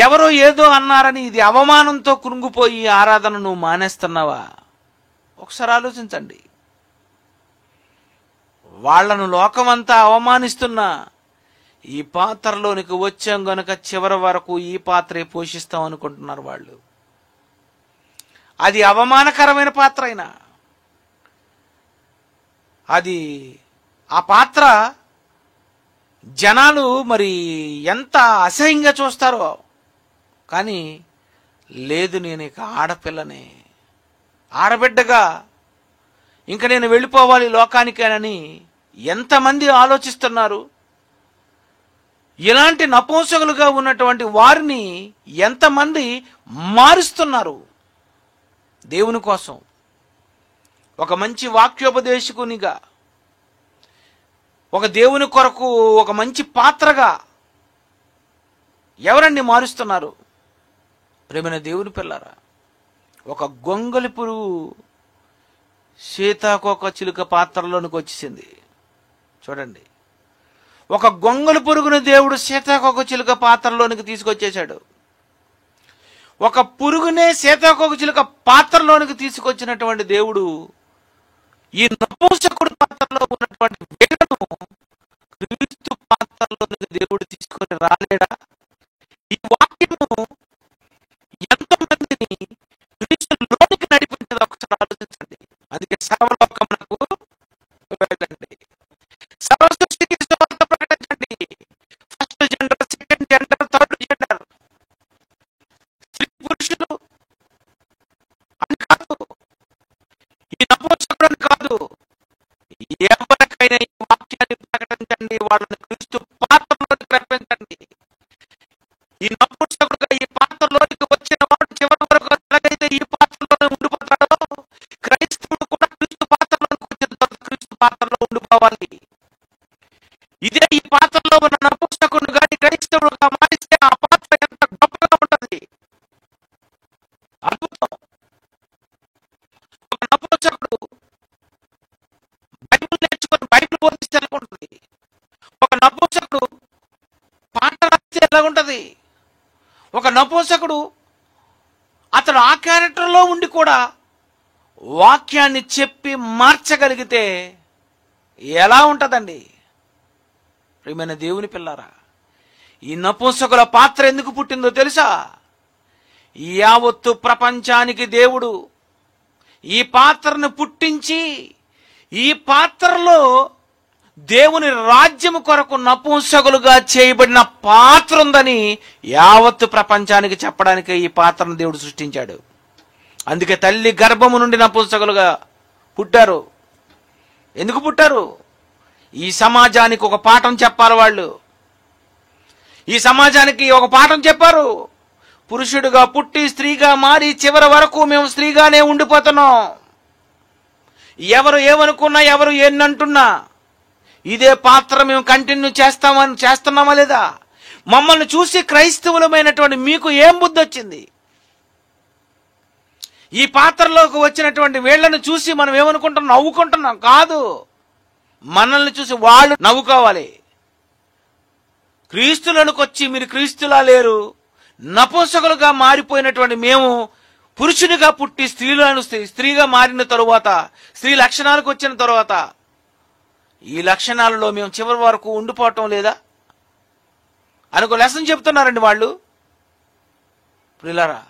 ఎవరో ఏదో అన్నారని ఇది అవమానంతో కృంగిపోయి ఆరాధన నువ్వు మానేస్తున్నావా? ఒకసారి ఆలోచించండి. వాళ్లను లోకమంతా అవమానిస్తున్నా ఈ పాత్రలోనికి వచ్చాం గనుక చివరి వరకు ఈ పాత్రే పోషిస్తాం అనుకుంటున్నారు వాళ్ళు. అది అవమానకరమైన పాత్ర అయినా, అది ఆ పాత్ర జనాలు మరి ఎంత అసహ్యంగా చూస్తారో, కానీ లేదు, నేను ఇక ఆడపిల్లనే, ఆడబిడ్డగా ఇంక నేను వెళ్ళిపోవాలి లోకానికేనని ఎంతమంది ఆలోచిస్తున్నారు. ఇలాంటి నపుంసకులుగా ఉన్నటువంటి వారిని ఎంతమంది మారుస్తున్నారు దేవుని కోసం? ఒక మంచి వాక్యోపదేశకునిగా, ఒక దేవుని కొరకు ఒక మంచి పాత్రగా ఎవరండి మారుస్తున్నారు? ప్రేమైన దేవుని పిల్లరా, ఒక గొంగలి పురుగు సీతాకోక చిలుక పాత్రలోనికి వచ్చేసింది. చూడండి, ఒక గొంగలి పురుగును దేవుడు సీతాకోక చిలుక పాత్రలోనికి తీసుకొచ్చేశాడు. ఒక పురుగునే సీతాకోక చిలుక పాత్రలోనికి తీసుకొచ్చినటువంటి దేవుడు ఈ నపుంసకుడి పాత్రలో ఉన్నటువంటి వేగను క్రీస్తు పాత్రలోనికి దేవుడు తీసుకొని రాలేడా? ఈ వాక్యము ఎంతమందిని క్రీస్తులోనికి నడిపించదు ఒకసారి ఆలోచించండి. అందుకే సర్వలోకమునకు వెళ్ళండి, సర్వ సృష్టికి సువార్త ప్రకటించండి. First gender, second gender, third gender, స్త్రీ పురుషులు అని కాదు, ఈ నపుంసకుడు అని కాదు, ఎవరికైనా ఈ వాక్యాన్ని ప్రకటించండి, వాళ్ళని క్రీస్తు పాత్రలోకి రప్పించండి. ఈ నపుంసకుడుగా ఈ పాత్రలోనికి వచ్చిన వాడు చివరి వరకు ఎలాగైతే ఈ పాత్రలోనే ఉండిపోతాడో, క్రైస్తవుడు కూడా క్రీస్తు పాత్రలోకి వచ్చిన తర్వాత క్రీస్తు పాత్రలో ఉండిపోవాలి. ఇదే ఈ పాత్రలో ఉన్న నపుంసకుడు కానీ క్రైస్తవుడుగా మారిస్తే ఆ పాత్ర ఎంత గొప్పగా ఉంటది, అద్భుతం. ఒక నపుంసకుడు బైబిల్ నేర్చుకొని బైబిల్ బోధిస్తే ఎలాగుంటది, ఒక నపుంసకుడు పాట రాస్తే ఎలాగుంటది, ఒక నపుంసకుడు అతడు ఆ క్యారెక్టర్లో ఉండి కూడా వాక్యాన్ని చెప్పి మార్చగలిగితే ఎలా ఉంటదండి? ప్రియమైన దేవుని పిల్లారా, ఈ నపుంసకుల పాత్ర ఎందుకు పుట్టిందో తెలుసా? యావత్తు ప్రపంచానికి దేవుడు ఈ పాత్రను పుట్టించి ఈ పాత్రలో దేవుని రాజ్యము కొరకు నపుంసకులుగా చేయబడిన పాత్ర ఉందని యావత్తు ప్రపంచానికి చెప్పడానికి ఈ పాత్రను దేవుడు సృష్టించాడు. అందుకే తల్లి గర్భము నుండి నపుంసకులుగా పుట్టారు. ఎందుకు పుట్టారు? ఈ సమాజానికి ఒక పాఠం చెప్పాలి. వాళ్ళు ఈ సమాజానికి ఒక పాఠం చెప్పారు. పురుషుడిగా పుట్టి స్త్రీగా మారి చివరి వరకు మేము స్త్రీగానే ఉండిపోతున్నాం. ఎవరు ఏమనుకున్నా, ఎవరు ఎన్నంటున్నా ఇదే పాత్ర మేము కంటిన్యూ చేస్తున్నామా లేదా? మమ్మల్ని చూసి క్రైస్తవులమైనటువంటి మీకు ఏం బుద్ధి వచ్చింది? ఈ పాత్రలోకి వచ్చినటువంటి వీళ్లను చూసి మనం ఏమనుకుంటున్నాం? నవ్వుకుంటున్నాం కాదు, మనల్ని చూసి వాళ్ళు నవ్వుకోవాలి. క్రీస్తులకు వచ్చి మీరు క్రీస్తులా లేరు, నపుంసకులుగా మారిపోయినటువంటి మేము పురుషునిగా పుట్టి స్త్రీగా మారిన తరువాత, స్త్రీ లక్షణాలకు వచ్చిన తరువాత ఈ లక్షణాలలో మేము చివరి వరకు ఉండిపోవటం లేదా అనుకో లెసన్ చెప్తున్నారండి వాళ్ళు. ప్రియులారా,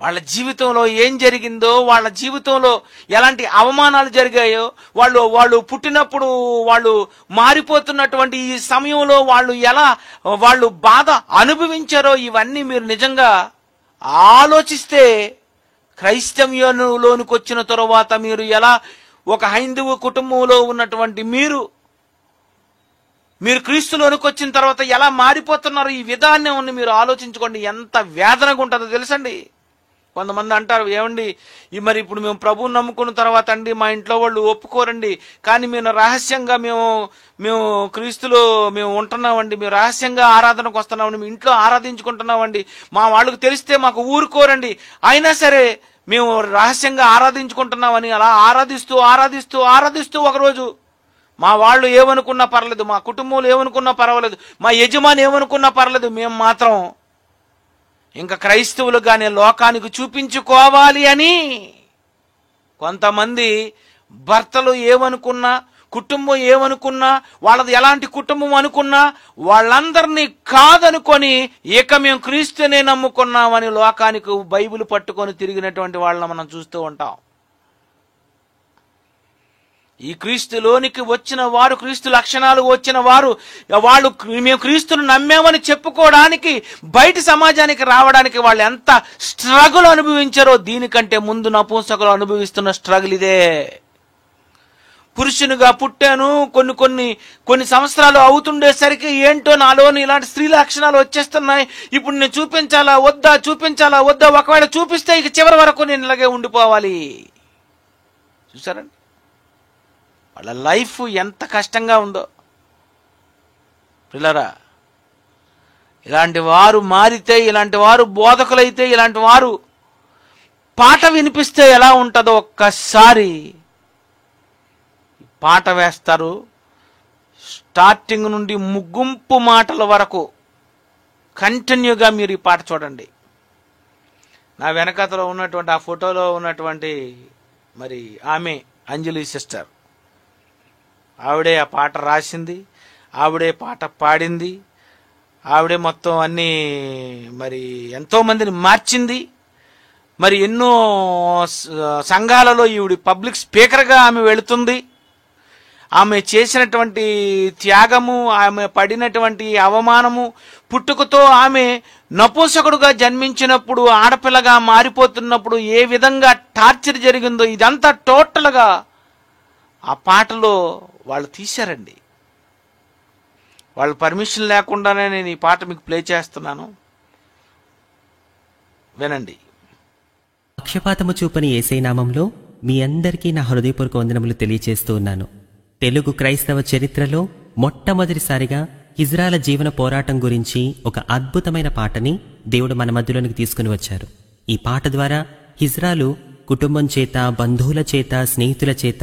వాళ్ళ జీవితంలో ఏం జరిగిందో, వాళ్ళ జీవితంలో ఎలాంటి అవమానాలు జరిగాయో, వాళ్ళు పుట్టినప్పుడు వాళ్ళు మారిపోతున్నటువంటి ఈ సమయంలో వాళ్ళు బాధ అనుభవించారో ఇవన్నీ మీరు నిజంగా ఆలోచిస్తే, క్రైస్తవ్యంలోనికి వచ్చిన తరువాత మీరు ఎలా ఒక హైందవ కుటుంబంలో ఉన్నటువంటి మీరు క్రీస్తులోనికి వచ్చిన తర్వాత ఎలా మారిపోతున్నారు, ఈ విధానం మీరు ఆలోచించుకోండి. ఎంత వేదనగా ఉంటుందో తెలుసండి. కొంతమంది అంటారు, ఏమండి మరి ఇప్పుడు మేము ప్రభువుని నమ్ముకున్న తర్వాత అండి మా ఇంట్లో వాళ్ళు ఒప్పుకోరండి, కానీ మేము రహస్యంగా మేము క్రీస్తులో మేము ఉంటున్నామండి, మేము రహస్యంగా ఆరాధనకు వస్తున్నామండి, మేము ఇంట్లో ఆరాధించుకుంటున్నామండి, మా వాళ్ళకు తెలిస్తే మాకు ఊరుకోరండి, అయినా సరే మేము రహస్యంగా ఆరాధించుకుంటున్నామని అలా ఆరాధిస్తూ ఒకరోజు మా వాళ్ళు ఏమనుకున్నా పర్లేదు, మా కుటుంబంలో ఏమనుకున్నా పర్వాలేదు, మా యజమాని ఏమనుకున్నా పర్లేదు, మేము మాత్రం ఇంకా క్రైస్తవులుగానే లోకానికి చూపించుకోవాలి అని కొంతమంది భర్తలు ఏమనుకున్నా, కుటుంబం ఏమనుకున్నా, వాళ్ళది ఎలాంటి కుటుంబం అనుకున్నా వాళ్ళందరినీ కాదనుకొని ఇక మేము క్రీస్తునే నమ్ముకున్నామని లోకానికి బైబిల్ పట్టుకొని తిరిగినటువంటి వాళ్ళని మనం చూస్తూ ఉంటాం. ఈ క్రీస్తులోనికి వచ్చిన వారు, క్రీస్తు లక్షణాలు వచ్చిన వారు, వాళ్ళు మేము క్రీస్తును నమ్మామని చెప్పుకోవడానికి బయట సమాజానికి రావడానికి వాళ్ళు ఎంత స్ట్రగుల్ అనుభవించారో దీనికంటే ముందు నపుంసకులు అనుభవిస్తున్న స్ట్రగుల్ ఇదే. పురుషునిగా పుట్టాను, కొన్ని సంవత్సరాలు అవుతుండేసరికి ఏంటో నాలోని ఇలాంటి స్త్రీ లక్షణాలు వచ్చేస్తున్నాయి, ఇప్పుడు నేను చూపించాలా వద్దా, ఒకవేళ చూపిస్తే ఇక చివరి వరకు నేను ఇలాగే ఉండిపోవాలి. చూసారండి వాళ్ళ లైఫ్ ఎంత కష్టంగా ఉందో. పిల్లరా, ఇలాంటి వారు మారితే, ఇలాంటి వారు బోధకులైతే, ఇలాంటి వారు పాట వినిపిస్తే ఎలా ఉంటుందో ఒక్కసారి పాట వేస్తారు. స్టార్టింగ్ నుండి ముగింపు మాటల వరకు కంటిన్యూగా మీరు ఈ పాట చూడండి. నా వెనకతలో ఉన్నటువంటి ఆ ఫోటోలో ఉన్నటువంటి మరి ఆమె అంజలి సిస్టర్, ఆవిడే ఆ పాట రాసింది, ఆవిడే పాట పాడింది, ఆవిడే మొత్తం అన్నీ మరి ఎంతో మందిని మార్చింది. మరి ఎన్నో సంఘాలలో ఈవిడ పబ్లిక్ స్పీకర్గా ఆమె వెళుతుంది. ఆమె చేసినటువంటి త్యాగము, ఆమె పడినటువంటి అవమానము, పుట్టుకతో ఆమె నపుంసకుడుగా జన్మించినప్పుడు, ఆడపిల్లగా మారిపోతున్నప్పుడు ఏ విధంగా టార్చర్ జరిగిందో ఇదంతా టోటల్గా ఆ పాటలో వాళ్ళు తీశారండి. వాళ్ళ పర్మిషన్ లేకుండానే నేను ఈ పాట మీకు ప్లే చేస్తున్నాను, వినండి. పక్షపాతము చూపని యేసయ్య నామంలో మీ అందరికీ నా హృదయపూర్వక వందనములు తెలియచేస్తూ ఉన్నాను. తెలుగు క్రైస్తవ చరిత్రలో మొట్టమొదటిసారిగా హిజ్రాల జీవన పోరాటం గురించి ఒక అద్భుతమైన పాటని దేవుడు మన మధ్యలోనికి తీసుకుని వచ్చారు. ఈ పాట ద్వారా హిజ్రాలు కుటుంబం చేత, బంధువుల చేత, స్నేహితుల చేత,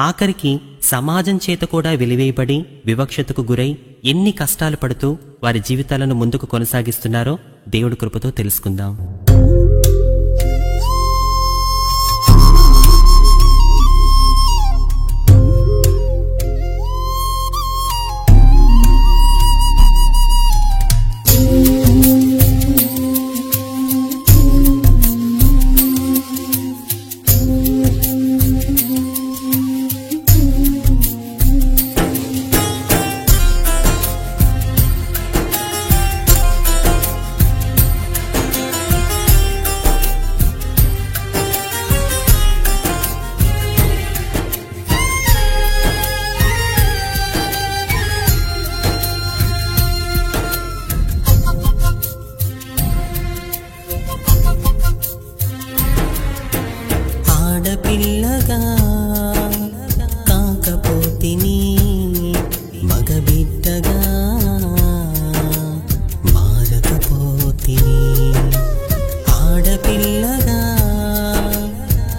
ఆఖరికి సమాజం చేత కూడా వెలివేయబడి వివక్షతకు గురై ఎన్ని కష్టాలు పడుతూ వారి జీవితాలను ముందుకు కొనసాగిస్తున్నారో దేవుడి కృపతో తెలుసుకుందాం. ఆడపిల్లగా కాకపోతిని మగబిడ్డగా మారకపోతిని. ఆడపిల్లగా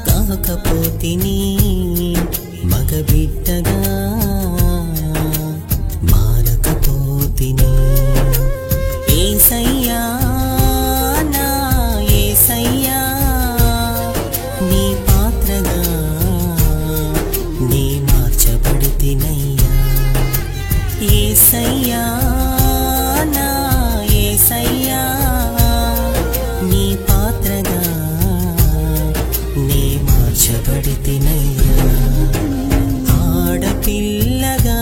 కాకపోతిని మగబిడ్డగా మారకపోతిని. యేసయ్యా నా యేసయ్యా నీ పాత్రగా నీ మార్చబడితినయ్యా. యేసయ్యా నా యేసయ్యా నీ పాత్రగా నీ మార్చబడితినయ్యా. ఆడపిల్లగా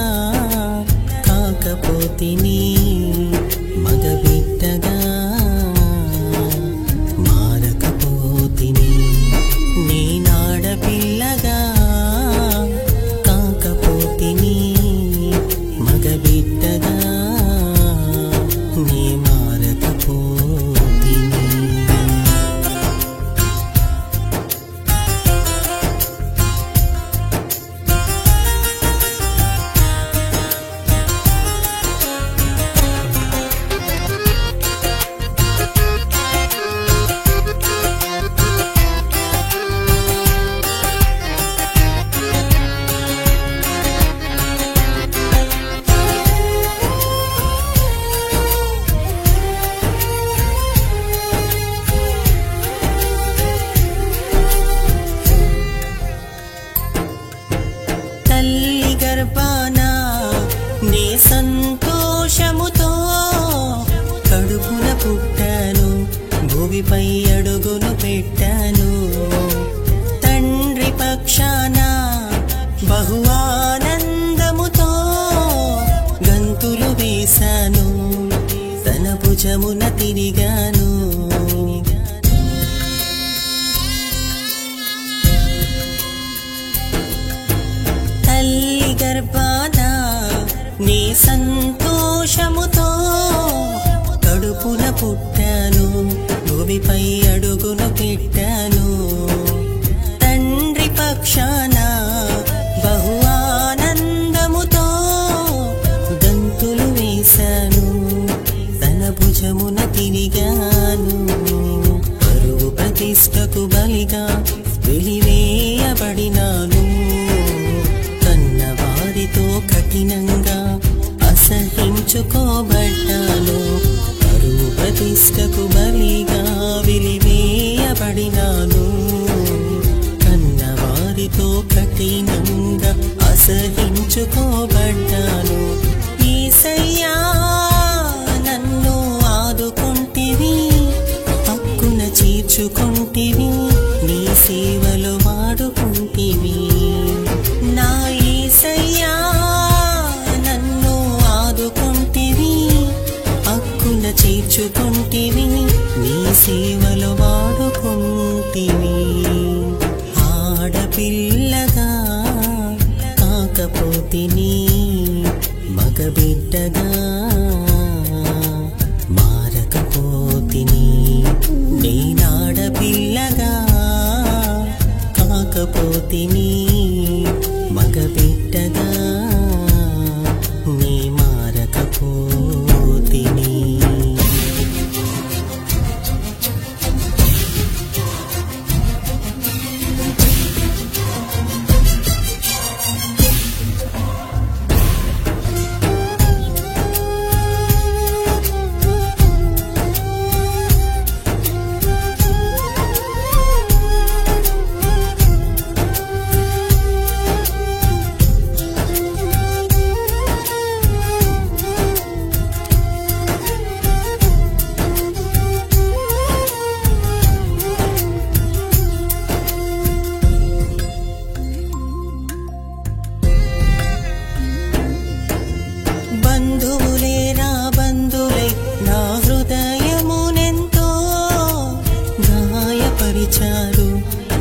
కాకపోతిని మగబిడ్డగా మారకపోతిని. నేనాడపిల్లగా కాకపోతిని మగబిడ్డగా నీ మారకపోతిని. తల్లి గర్భాన నే సంతోషముతో కడుపున పుట్టాను, భూమిపై అడుగును పెట్టాను. తండ్రి పక్షాన బహు ఆనందముతో గంతులు వేశాను, తన భుజమున తిరిగాను. తల్లి నీ సంతోషముతో కడుపున పుట్టాను, భూమిపై అడుగును పెట్టాను. తండ్రి పక్షాన బహు ఆనందముతో గంతులు వేశాను, తన భుజమున తిరిగాను. పరువు ప్రతిష్టకు బలిగా వెలివేయబడినాను, కన్నవారితో కఠినంగా అసహించుకోబడ్డాను. పరువు ప్రతిష్టకు బలిగా వెలివేయబడినాను, కన్నవారితో కఠినంగా అసహించుకోబడ్డాను. యేసయ్యా నన్ను ఆదుకుంటివి, హక్కున చేర్చుకుంటివి, నీ సేవలో వాడుకుంటివి. నా యేసయ్యా నన్ను ఆదుకుంటివి, హక్కున చేర్చుకుంటివి, నీ సేవలో వాడుకుంటివి. ఆడపిల్లగా కాకపోతిని, మగబిడ్డగా మారకపోతిని. నేనాడపిల్లగా కాకపోతిని, మగబిడ్డగా నీ మారకపోతిని. బంధువులే నా బంధులై నా హృదయమునెంతో గాయపరిచారు,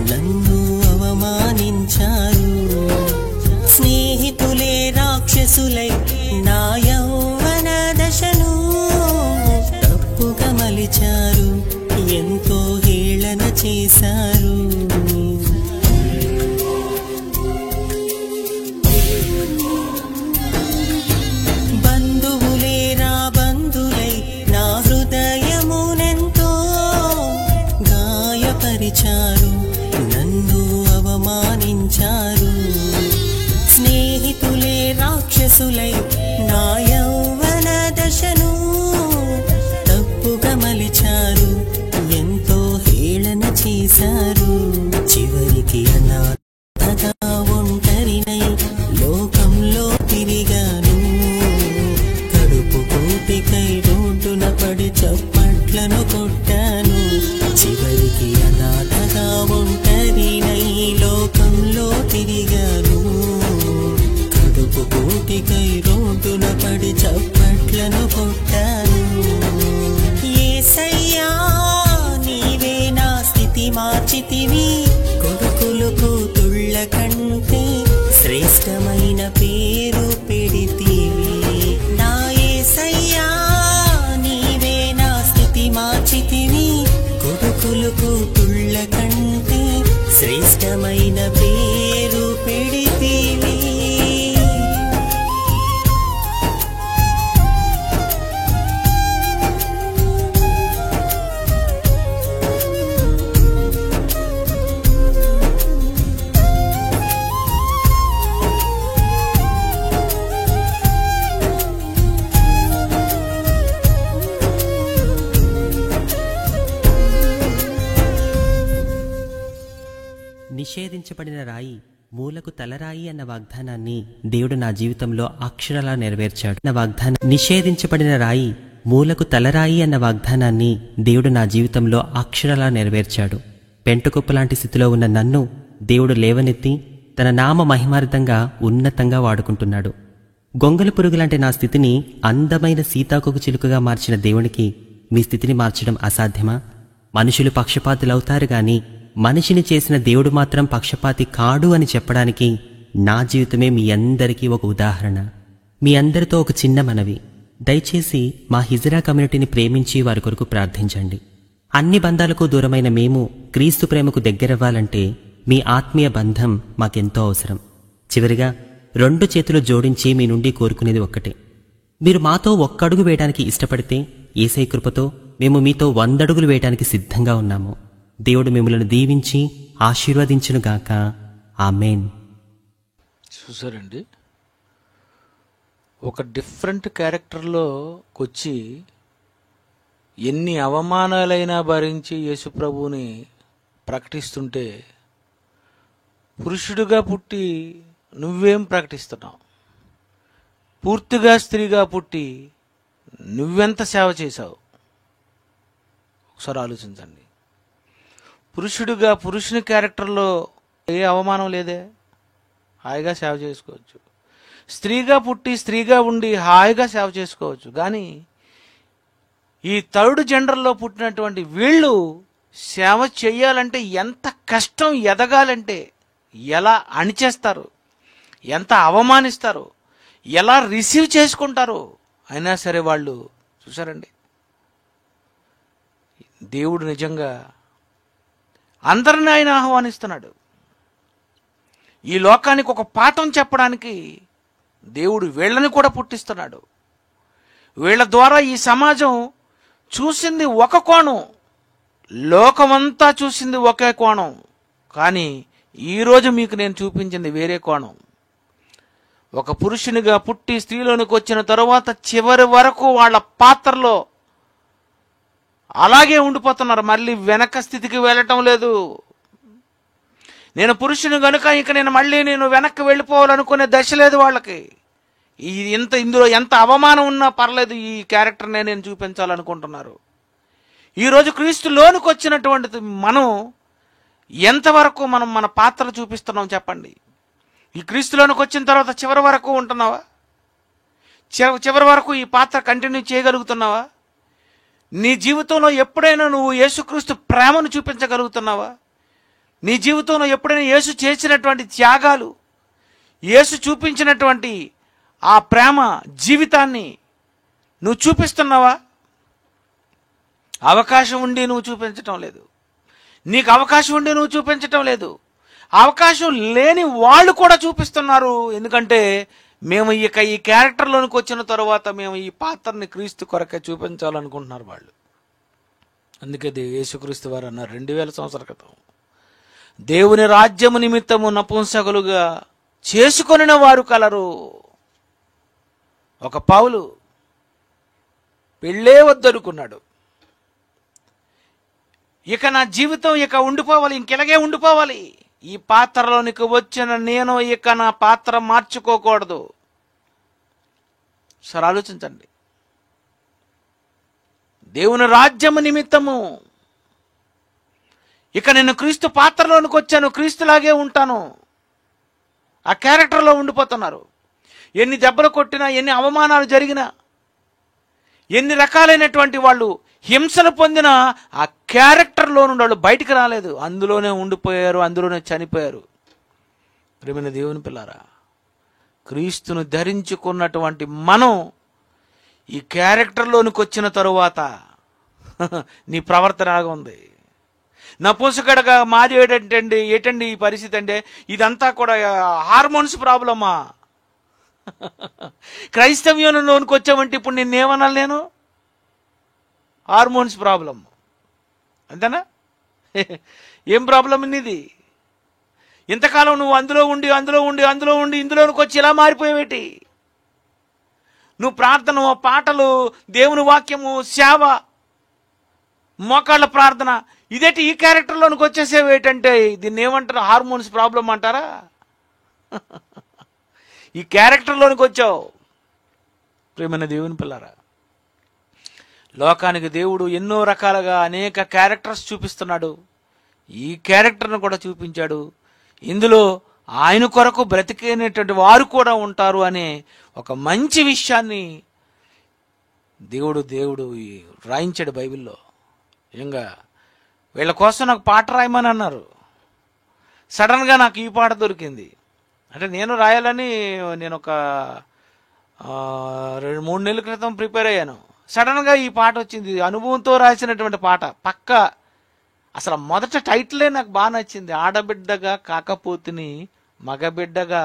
నన్ను అవమానించారు. స్నేహితులే రాక్షసులై నా యౌవన దశను తప్పుగా మలిచారు, ఎంతో హేళన చేశారు. బంధువులే నా బంధులై నా హృదయమునెంతో గాయపరిచారు, నన్ను అవమానించారు. స్నేహితులే రాక్షసులై నా యౌవన దశను తప్పుగా మలిచారు, ఎంతో హేళన చేశారు. చివరికి అనాథగా ఒంటరినై లోకంలో తిరిగాను, కడుపు కూటికై రోడ్డున పడి చప్పట్లను కొట్టాను. చివరికి అనాథగా ఒంటరినై లోకంలో తిరిగాను, కడుపు కూటికై రోడ్డున పడి చప్పట్లను కొట్టాను. యేసయ్యా నీవే నా స్థితి మార్చితివి, కొడుకులు కూతుళ్ళ కంటే శ్రేష్టమైన పేరు పెడితివి. నా యేసయ్యా నీవే నా స్థితి మార్చితివి, కొడుకులు కూతుళ్ళ కంటే శ్రేష్టమైన పేరు పెడితివి. నిషేధించబడిన రాయి మూలకు తలరాయి అన్న వాగ్దానాన్ని దేవుడు నా జీవితంలో అక్షరాలా నెరవేర్చాడు. నిషేధించబడిన రాయి మూలకు తలరాయి అన్న వాగ్దానాన్ని దేవుడు నా జీవితంలో అక్షరాలా నెరవేర్చాడు. పెంటకుప్పలాంటి స్థితిలో ఉన్న నన్ను దేవుడు లేవనెత్తి తన నామ మహిమార్థంగా ఉన్నతంగా వాడుకుంటున్నాడు. గొంగళి పురుగులాంటి నా స్థితిని అందమైన సీతాకోక చిలుకగా మార్చిన దేవునికి మీ స్థితిని మార్చడం అసాధ్యమా? మనుషులు పక్షపాతులవుతారు గాని మనిషిని చేసిన దేవుడు మాత్రం పక్షపాతి కాడు అని చెప్పడానికి నా జీవితమే మీ అందరికీ ఒక ఉదాహరణ. మీ అందరితో ఒక చిన్న మనవి, దయచేసి మా హిజ్రా కమ్యూనిటీని ప్రేమించి వారి కొరకు ప్రార్థించండి. అన్ని బంధాలకు దూరమైన మేము క్రీస్తు ప్రేమకు దగ్గరవ్వాలంటే మీ ఆత్మీయ బంధం మాకెంతో అవసరం. చివరిగా 2 చేతులు జోడించి మీ నుండి కోరుకునేది ఒక్కటే, మీరు మాతో ఒక్కడుగు వేయడానికి ఇష్టపడితే యేసయ్య కృపతో మేము మీతో 100 అడుగులు వేయడానికి సిద్ధంగా ఉన్నాము. దేవుడు మిమ్మల్ని దీవించి ఆశీర్వదించునుగాక. ఆమేన్. చూసారండి, ఒక డిఫరెంట్ క్యారెక్టర్లోకి వచ్చి ఎన్ని అవమానాలైనా భరించి యేసుప్రభువుని ప్రకటిస్తుంటే, పురుషుడిగా పుట్టి నువ్వేం ప్రకటిస్తున్నావు? పూర్తిగా స్త్రీగా పుట్టి నువ్వెంత సేవ చేశావు? ఒకసారి ఆలోచించండి. పురుషుడిగా పురుషుని క్యారెక్టర్లో ఏ అవమానం లేదే, హాయిగా సేవ చేసుకోవచ్చు. స్త్రీగా పుట్టి స్త్రీగా ఉండి హాయిగా సేవ చేసుకోవచ్చు. కానీ ఈ థర్డ్ జెండర్లో పుట్టినటువంటి వీళ్ళు సేవ చేయాలంటే ఎంత కష్టం, ఎదగాలంటే ఎలా అణిచేస్తారు, ఎంత అవమానిస్తారు, ఎలా రిసీవ్ చేసుకుంటారు. అయినా సరే వాళ్ళు చూసారండి, దేవుడు నిజంగా అందరిని ఆయన ఆహ్వానిస్తున్నాడు. ఈ లోకానికి ఒక పాఠం చెప్పడానికి దేవుడు వీళ్ళని కూడా పుట్టిస్తున్నాడు. వీళ్ళ ద్వారా ఈ సమాజం చూసింది ఒక కోణం, లోకమంతా చూసింది ఒకే కోణం. కానీ ఈరోజు మీకు నేను చూపించింది వేరే కోణం. ఒక పురుషునిగా పుట్టి స్త్రీలోనికి వచ్చిన తరువాత చివరి వరకు వాళ్ళ పాత్రలో అలాగే ఉండిపోతున్నారు. మళ్ళీ వెనక స్థితికి వెళ్ళటం లేదు. నేను పురుషుని గనుక ఇక నేను వెనక్కి వెళ్ళిపోవాలనుకునే దశ లేదు వాళ్ళకి. ఇందులో ఎంత అవమానం ఉన్నా పర్లేదు, ఈ క్యారెక్టర్నే నేను చూపించాలనుకుంటున్నారు. ఈరోజు క్రీస్తులోనికి వచ్చినటువంటి మనం ఎంతవరకు మనం మన పాత్ర చూపిస్తున్నాం చెప్పండి. ఈ క్రీస్తులోనికి వచ్చిన తర్వాత చివరి వరకు ఉంటున్నావా? చివరి వరకు ఈ పాత్ర కంటిన్యూ చేయగలుగుతున్నావా? నీ జీవితంలో ఎప్పుడైనా నువ్వు యేసుక్రీస్తు ప్రేమను చూపించగలుగుతున్నావా? నీ జీవితంలో ఎప్పుడైనా యేసు చేసినటువంటి త్యాగాలు, యేసు చూపించినటువంటి ఆ ప్రేమ జీవితాన్ని నువ్వు చూపిస్తున్నావా? అవకాశం ఉండి నువ్వు చూపించటం లేదు. నీకు అవకాశం ఉండి నువ్వు చూపించటం లేదు. అవకాశం లేని వాళ్ళు కూడా చూపిస్తున్నారు. ఎందుకంటే మేము ఇక ఈ క్యారెక్టర్లోనికి వచ్చిన తరువాత మేము ఈ పాత్రని క్రీస్తు కొరకే చూపించాలనుకుంటున్నారు వాళ్ళు. అందుకే యేసుక్రీస్తు వారు అన్నారు 2000 సంవత్సరాల క్రితం, దేవుని రాజ్యము నిమిత్తము నపుంసకులుగా చేసుకొనిన వారు కలరు. ఒక పౌలు పెళ్ళే వద్దనుకున్నాడు. ఇక నా జీవితం ఇక ఉండిపోవాలి, ఇంకెలాగే ఉండిపోవాలి, ఈ పాత్రలోనికి వచ్చిన నేను ఇక నా పాత్ర మార్చుకోకూడదు. సరే ఆలోచించండి. దేవుని రాజ్యము నిమిత్తము ఇక నేను క్రీస్తు పాత్రలోనికి వచ్చాను, క్రీస్తులాగే ఉంటాను, ఆ క్యారెక్టర్లో ఉండిపోతున్నారు. ఎన్ని దెబ్బలు కొట్టినా, ఎన్ని అవమానాలు జరిగినా, ఎన్ని రకాలైనటువంటి వాళ్ళు హింసలు పొందినా ఆ క్యారెక్టర్లో నుండి వాళ్ళు బయటికి రాలేదు. అందులోనే ఉండిపోయారు, అందులోనే చనిపోయారు. ప్రియమైన దేవుని పిల్లారా, క్రీస్తును ధరించుకున్నటువంటి మనం ఈ క్యారెక్టర్లోనికి వచ్చిన తరువాత నీ ప్రవర్తన ఎలాగా ఉంది? నపుంసకుడిగా మారి ఏటండి ఈ పరిస్థితి అంటే ఇదంతా కూడా హార్మోన్స్ ప్రాబ్లమా? క్రైస్తవ్యంలోనికి వచ్చామంటే ఇప్పుడు నేనేమనాలి? నేను హార్మోన్స్ ప్రాబ్లం అంతేనా? ఏం ప్రాబ్లం ఇది? ఇంతకాలం నువ్వు అందులో ఉండి ఇందులోనికి వచ్చి ఇలా మారిపోయేవేటి? నువ్వు ప్రార్థన, పాటలు, దేవుని వాక్యము, సేవ, మోకాళ్ళ ప్రార్థన, ఇదేంటి ఈ క్యారెక్టర్లోనికి వచ్చేసేవేటంటే దీన్ని ఏమంటారు? హార్మోన్స్ ప్రాబ్లం అంటారా? ఈ క్యారెక్టర్లోనికి వచ్చావు. ప్రియమైన దేవుని పిల్లారా, లోకానికి దేవుడు ఎన్నో రకాలుగా అనేక క్యారెక్టర్స్ చూపిస్తున్నాడు. ఈ క్యారెక్టర్ను కూడా చూపించాడు. ఇందులో ఆయన కొరకు బ్రతికేనేటువంటి వారు కూడా ఉంటారు అనే ఒక మంచి విషయాన్ని దేవుడు రాయించాడు బైబిల్లో. నిజంగా వీళ్ళ కోసం నాకు పాట రాయమని అన్నారు. సడన్గా నాకు ఈ పాట దొరికింది. అంటే నేను రాయాలని నేను ఒక 3 నెలల క్రితం ప్రిపేర్ అయ్యాను. సడన్గా ఈ పాట వచ్చింది. అనుభవంతో రాసినటువంటి పాట. పక్క అసలు మొదట టైటిలే నాకు బాగా నచ్చింది. ఆడబిడ్డగా కాకపోతిని, మగబిడ్డగా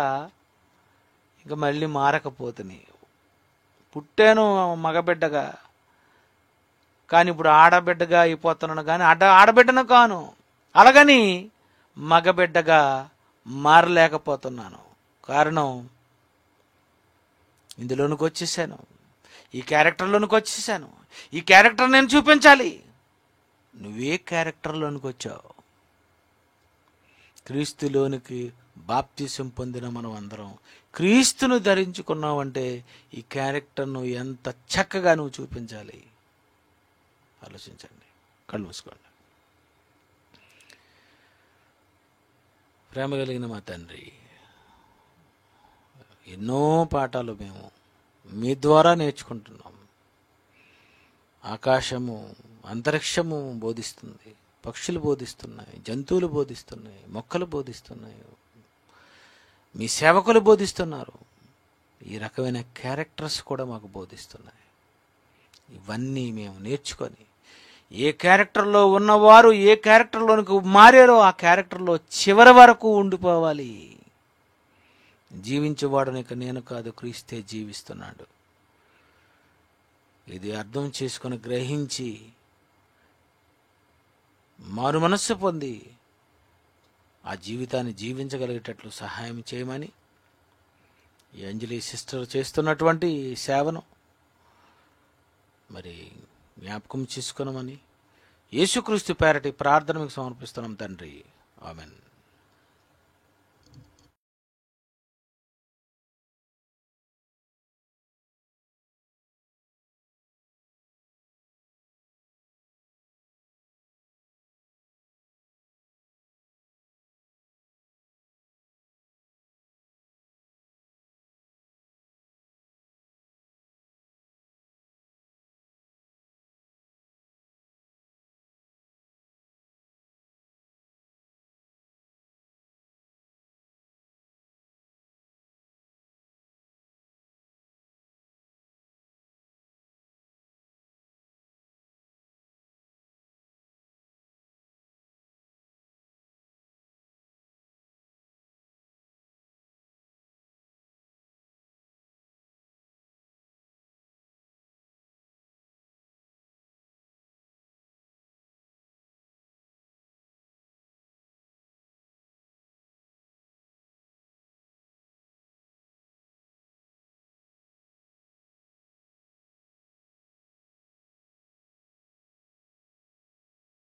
ఇక మళ్ళీ మారకపోతిని. పుట్టాను మగబిడ్డగా, కానీ ఇప్పుడు ఆడబిడ్డగా అయిపోతున్నాను. కానీ ఆడబిడ్డను కాను, అలాగని మగబిడ్డగా మారలేకపోతున్నాను. కారణం, ఇందులోనికి వచ్చేసాను, ఈ క్యారెక్టర్లోనికి వచ్చేసాను. ఈ క్యారెక్టర్ నేను చూపించాలి. నువ్వే క్యారెక్టర్లోనికి వచ్చావు? క్రీస్తులోనికి బాప్తిసం పొందిన మనం అందరం క్రీస్తును ధరించుకున్నావంటే ఈ క్యారెక్టర్ను ఎంత చక్కగా నువ్వు చూపించాలి. ఆలోచించండి. కళ్ళు మూసుకోండి. ప్రేమ కలిగిన మా తండ్రి, ఎన్నో పాఠాలు మేము మీ ద్వారా నేర్చుకుంటున్నాం. ఆకాశము, అంతరిక్షము బోధిస్తుంది, పక్షులు బోధిస్తున్నాయి, జంతువులు బోధిస్తున్నాయి, మొక్కలు బోధిస్తున్నాయి, మీ సేవకులు బోధిస్తున్నారు. ఈ రకమైన క్యారెక్టర్స్ కూడా మాకు బోధిస్తున్నాయి. ఇవన్నీ మేము నేర్చుకొని ఏ క్యారెక్టర్లో ఉన్నవారు ఏ క్యారెక్టర్లోనికి మారారో ఆ క్యారెక్టర్లో చివరి వరకు ఉండిపోవాలి. జీవించేవాడు ఇక నేను కాదు, క్రీస్తే జీవిస్తున్నాడు. ఇది అర్థం చేసుకొని గ్రహించి మారు మనస్సు పొంది ఆ జీవితాన్ని జీవించగలిగేటట్లు సహాయం చేయమని ఈ అంజలి సిస్టర్ చేస్తున్నటువంటి సేవను మరి జ్ఞాపకం చేసుకున్నామని యేసుక్రీస్తు పేరటి ప్రార్థన మీకు సమర్పిస్తున్నాం తండ్రి. ఆమెన్.